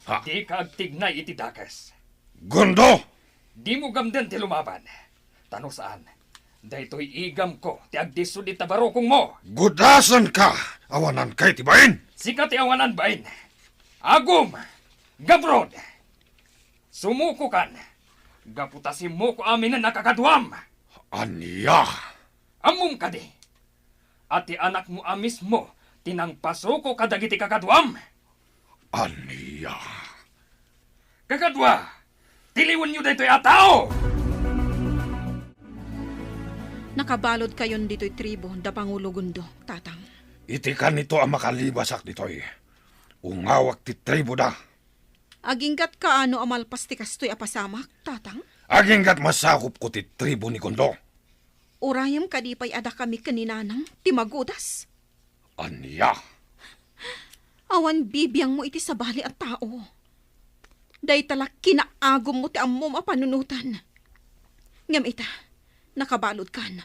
S4: Ha?
S8: di ka agtignay iti dakas.
S4: Gundo!
S8: Di mo gamden ti lumaban. Tano saan? Daytoy igam ko ti agdisod iti barokong mo.
S4: Gudasan ka, awanan kay ti bayin.
S8: Sikat ti awanan bain. Agum! Gabrod! Sumuko kan. Gaputasin mo ko amin na nakakadwam.
S4: Aniya!
S8: Amum ka di. At ti anak mo amis mo, tinangpasuko kadagiti kakadwam.
S4: Aniya!
S8: Kakadwa, tiliwan nyo dito'y atao!
S6: Nakabalod kayon dito'y tribo, da Pangulo Gundo, tatang.
S4: Iti ka nito ang makalibasak ditoy. Ungawak ti tribo da.
S6: Aginggat kaano amalpas ti kastoy apasamak, tatang?
S4: Aginggat masakop ko ti tribo ni Gundo.
S6: Urayam kadipay ada kami kaninanang timagudas.
S4: Aniya!
S6: Awan bibiyang mo iti sabali at tao. Day talak kinaagom mo ti ammom a panunutan. Ngam ita, nakabalod kan.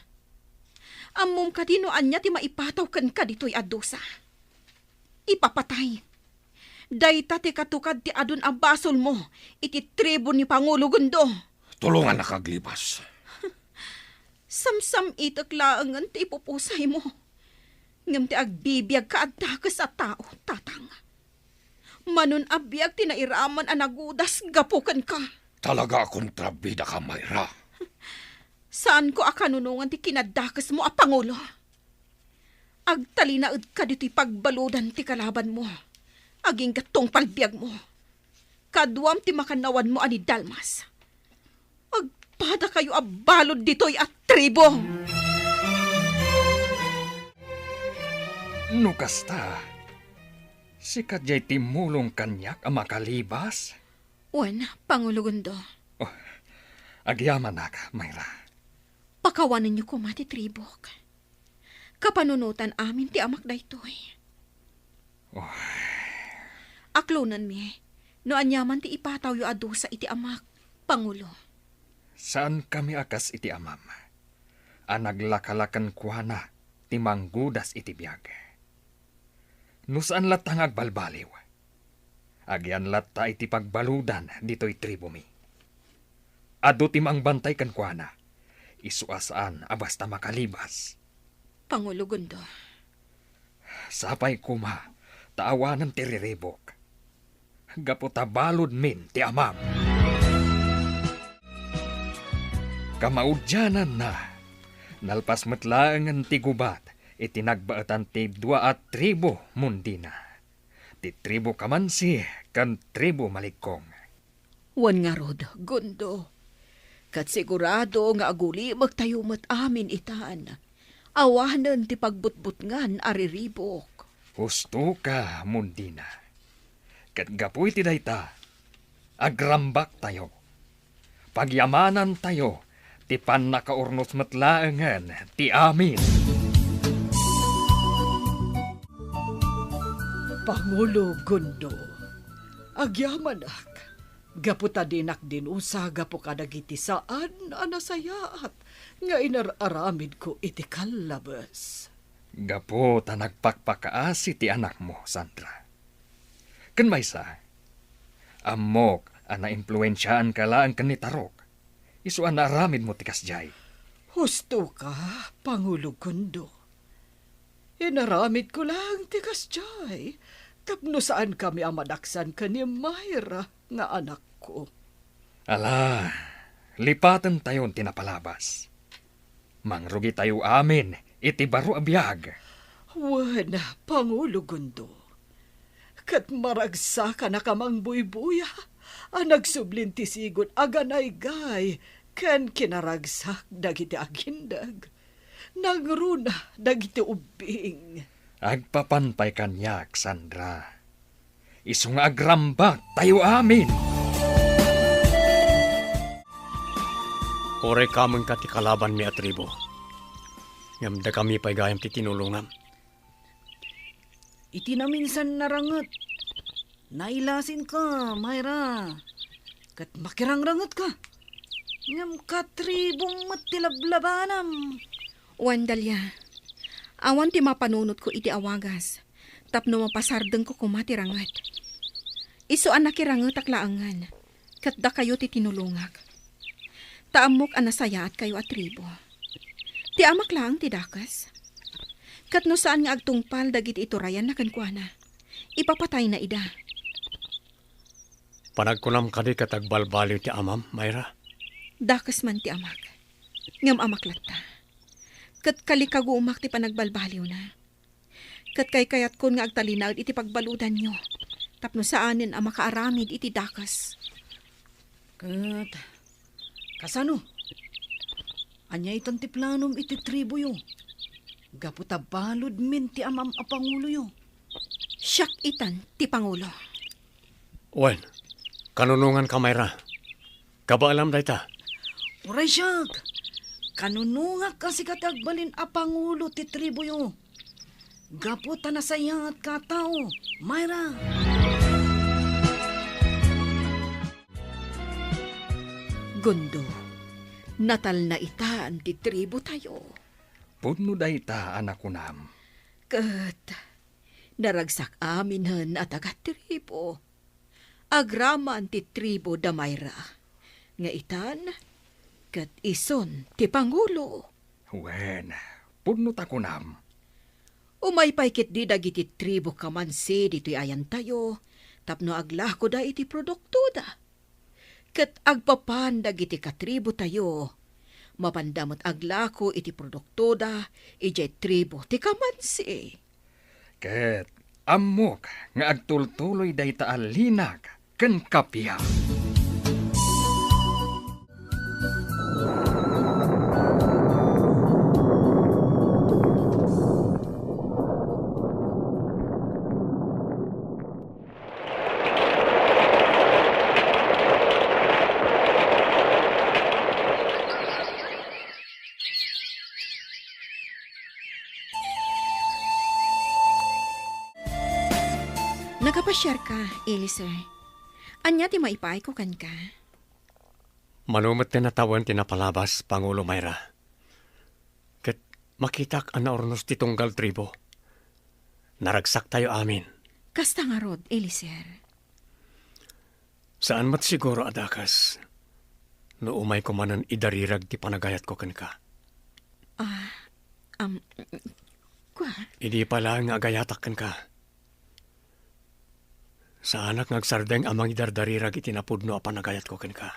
S6: Ammom ka dinoan niya ti maipataw kan ka dito'y adusa. Ipapatay. Day ta ti katukad ti adun a basol mo, iti tribo ni Pangulo Gundo.
S4: Tulungan nakaglibas.
S6: Samsam itak laangan ti ipupusay mo. Ngam ti agbibiyag ka at takas at tao, tatang. Manun abiyag ti nairaman a nagudas gapukan ka.
S4: Talaga kontrabida ka, Mayra.
S6: Saan ko akanunungan ti kinadakas mo a Pangulo? Agtalinaad ka dito'y pagbaludan ti kalaban mo. Aging gatong palbiyag mo. Kadwam ti makanawan mo ani Dalmas. Agpada kayo abalod dito'y at tribo.
S8: Nukasta, si kadyay timulong kanyak ang makalibas.
S6: Wan, Pangulo Gundo.
S8: Agyaman nak, Mayra.
S6: Pakawanan niyo ko mati tribok. Kapanunutan amin ti amak daytoy. Aklonan mi, no anyaman ti ipataw yu adusa iti amak, Pangulo.
S8: Saan kami akas iti amam? Anaglakalakan kuana, ti manggudas iti biyag. Nusaan latang agbalbaliw? Agyan latta iti pagbaludan dito'y tribo mi. Ado tim ang bantay kan kuana, isuasaan abasta makalibas.
S6: Pangulo Gundo.
S8: Sapay kuma, taawanan ti riribok. Gaputa balod min ti amam. Kamaudyanan na, nalpas matlaangan ti gubat, itinagbaatan ti 2 at tribo mundina. Ti tribo Kamansi, kan tribo Malikong.
S6: Wan nga rod, Gundo. Kat sigurado nga aguli magtayumat amin itaan. Awanan ti pagbutbutngan ariribok.
S8: Husto ka, mundina. Kat gapoy ti dayta, agrambak tayo. Pagyamanan tayo, ti pan nakaurnos matlaangan, ti amin.
S5: Pangulo Gundo, agyamanak, gaputa dinak din usa gapu kadagiti saan anasayaat, nga inararamid ko iti kalabas.
S8: Gapo ta nagpakpakaasi ti anak mo, Sandra. Kan maysa, amok ana impluensyaan ka lang kan ni Tarok. Isuan na aramid mo ti kasjay.
S5: Husto ka, Pangulo Gundo. Inaramid ko lang tikas jay. Tapno saan kami amadaksan ka ni Mayra nga anak
S6: ko.
S8: Ala, lipatan tayo tinapalabas. Mangrugi tayo amin, iti baro abiyag.
S6: Wana, Pangulo Gundo. Kat maragsa ka na kamang buybuya. Ang nagsublinti sigon aganay gay. Ken kinaragsak dagiti agindag. Nagruna dagiti ubing.
S8: Agpapanpay kanyak, Sandra. Isong agrambak tayo amin.
S3: Ore kamang kati kalaban mi atribo. Ngam da kami pa'y gayam ti tinulungam.
S5: Iti na minsan narangat. Nailasin ka, Mayra. Kat makirangrangat ka. Ngam katribong matilablabanam.
S9: Wandalya, awan ti mapanunot ko iti awagas. Tapno mapasardeng ko kumatirangat. Iso ang nakirangat aklaangan. Kat da kayo ti tinulungak. Taamok ang nasaya at kayo at tribo. Ti amak lang ti dakas. Kat no saan nga agtungpal dagiti iturayan na kankwana. Ipapatay na ida.
S3: Panagkunam kadi katagbalbaliw ti amam, Mayra.
S9: Dakas man ti amak. Ngam amak latta. Kat kalikago umak ti panagbalbaliw na. Kat kay kayat kon nga agtalinag iti pagbaludan nyo. Tapno saanin ang makaaramid iti dakas.
S5: Kat, kasano? Anya itan ti planom iti tribo yo. Gaputa balod min ti amam a Pangulo yo.
S9: Siyak itan ti Pangulo.
S3: Wen, kanunungan ka, Mayra. Kaba alam dayta.
S5: Uray siyak. Kanunungak kasi katagbalin a Pangulo ti tribo yo. Gaputa na sayang at katao, Mayra.
S6: Gundo, natal na itaan ti tribo tayo.
S8: Puno dayta, anak kunam.
S6: Kat, naragsak aminhan at tribo. Agraman ti tribo da Mayra. Nga itan, kat ison ti Pangulo.
S8: Wen, puno ta kunam.
S6: Umay paikit di dagiti tribo kamansi dito'y ayan tayo, tapno aglah ko da iti produkto da. Kat agpapan dagiti katribo tayo, mapandamot aglah ko iti produkto da, ijay tribo ti kamansi.
S8: Ket amok nga agtultuloy dayta alinag ken kapya.
S9: Nagapasyar ka, Eliezer. Anya ti maipay ko kan ka.
S3: Manumot tinatawan tinapalabas, Pangulo Mayra. Ket makitak ang naornos ti tunggal tribo. Naragsak tayo amin.
S9: Kasta nga rod, Eliezer.
S3: Saan mat siguro adakas? No umay ko manan idarirag ti panagayat ko kan ka.
S9: Kwa?
S3: Idi pala nga agayatak kan ka. Sa anak ngagsardeng amang idardarirag itinapudno a panagayat ko kan ka.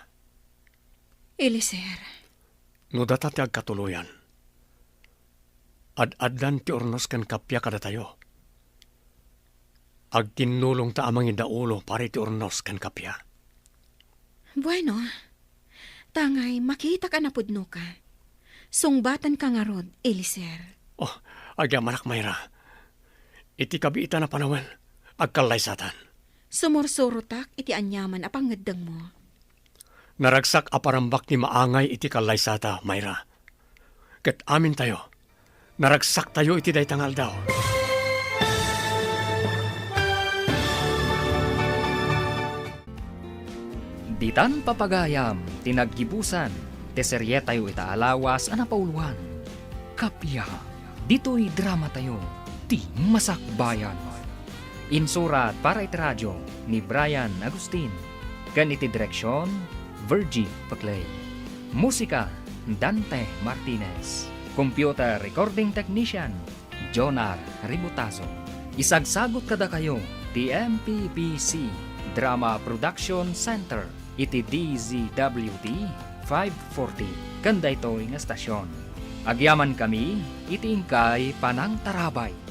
S9: Eliezer.
S3: No data ti agkatuluyan. Ad-addan ti ornos kan kapya kada tayo. Agtinulong ta amang idaulo pari ti ornos kan kapya.
S9: Bueno, tangay makita ka na pudno ka. Sungbatan ka nga rod, Eliezer.
S3: Oh, agyamanak Mayra. Iti kabiita na panawan, agkalay satan.
S9: Sumursurutak iti anyaman a pangaddang mo.
S3: Naragsak aparambak ni maangay iti kalay sata, Mayra. Ket amin tayo. Naragsak tayo iti daytangal daw.
S2: Ditan papagayam, tinaggibusan, teserye tayo itaalawas, anapauluan. Kapya, dito'y drama tayo, ti masakbayan. Insurat para iti radyo ni Brian Agustin. Kan iti direksyon, Virgie Paclay. Musika, Dante Martinez. Computer recording technician, Jonar Ributazo. Isagsagot kada kayo, TMPPC Drama Production Center. iti DZWD 540 kanda ito nga stasyon. Agyaman kami iti ingkay Panang Tarabay.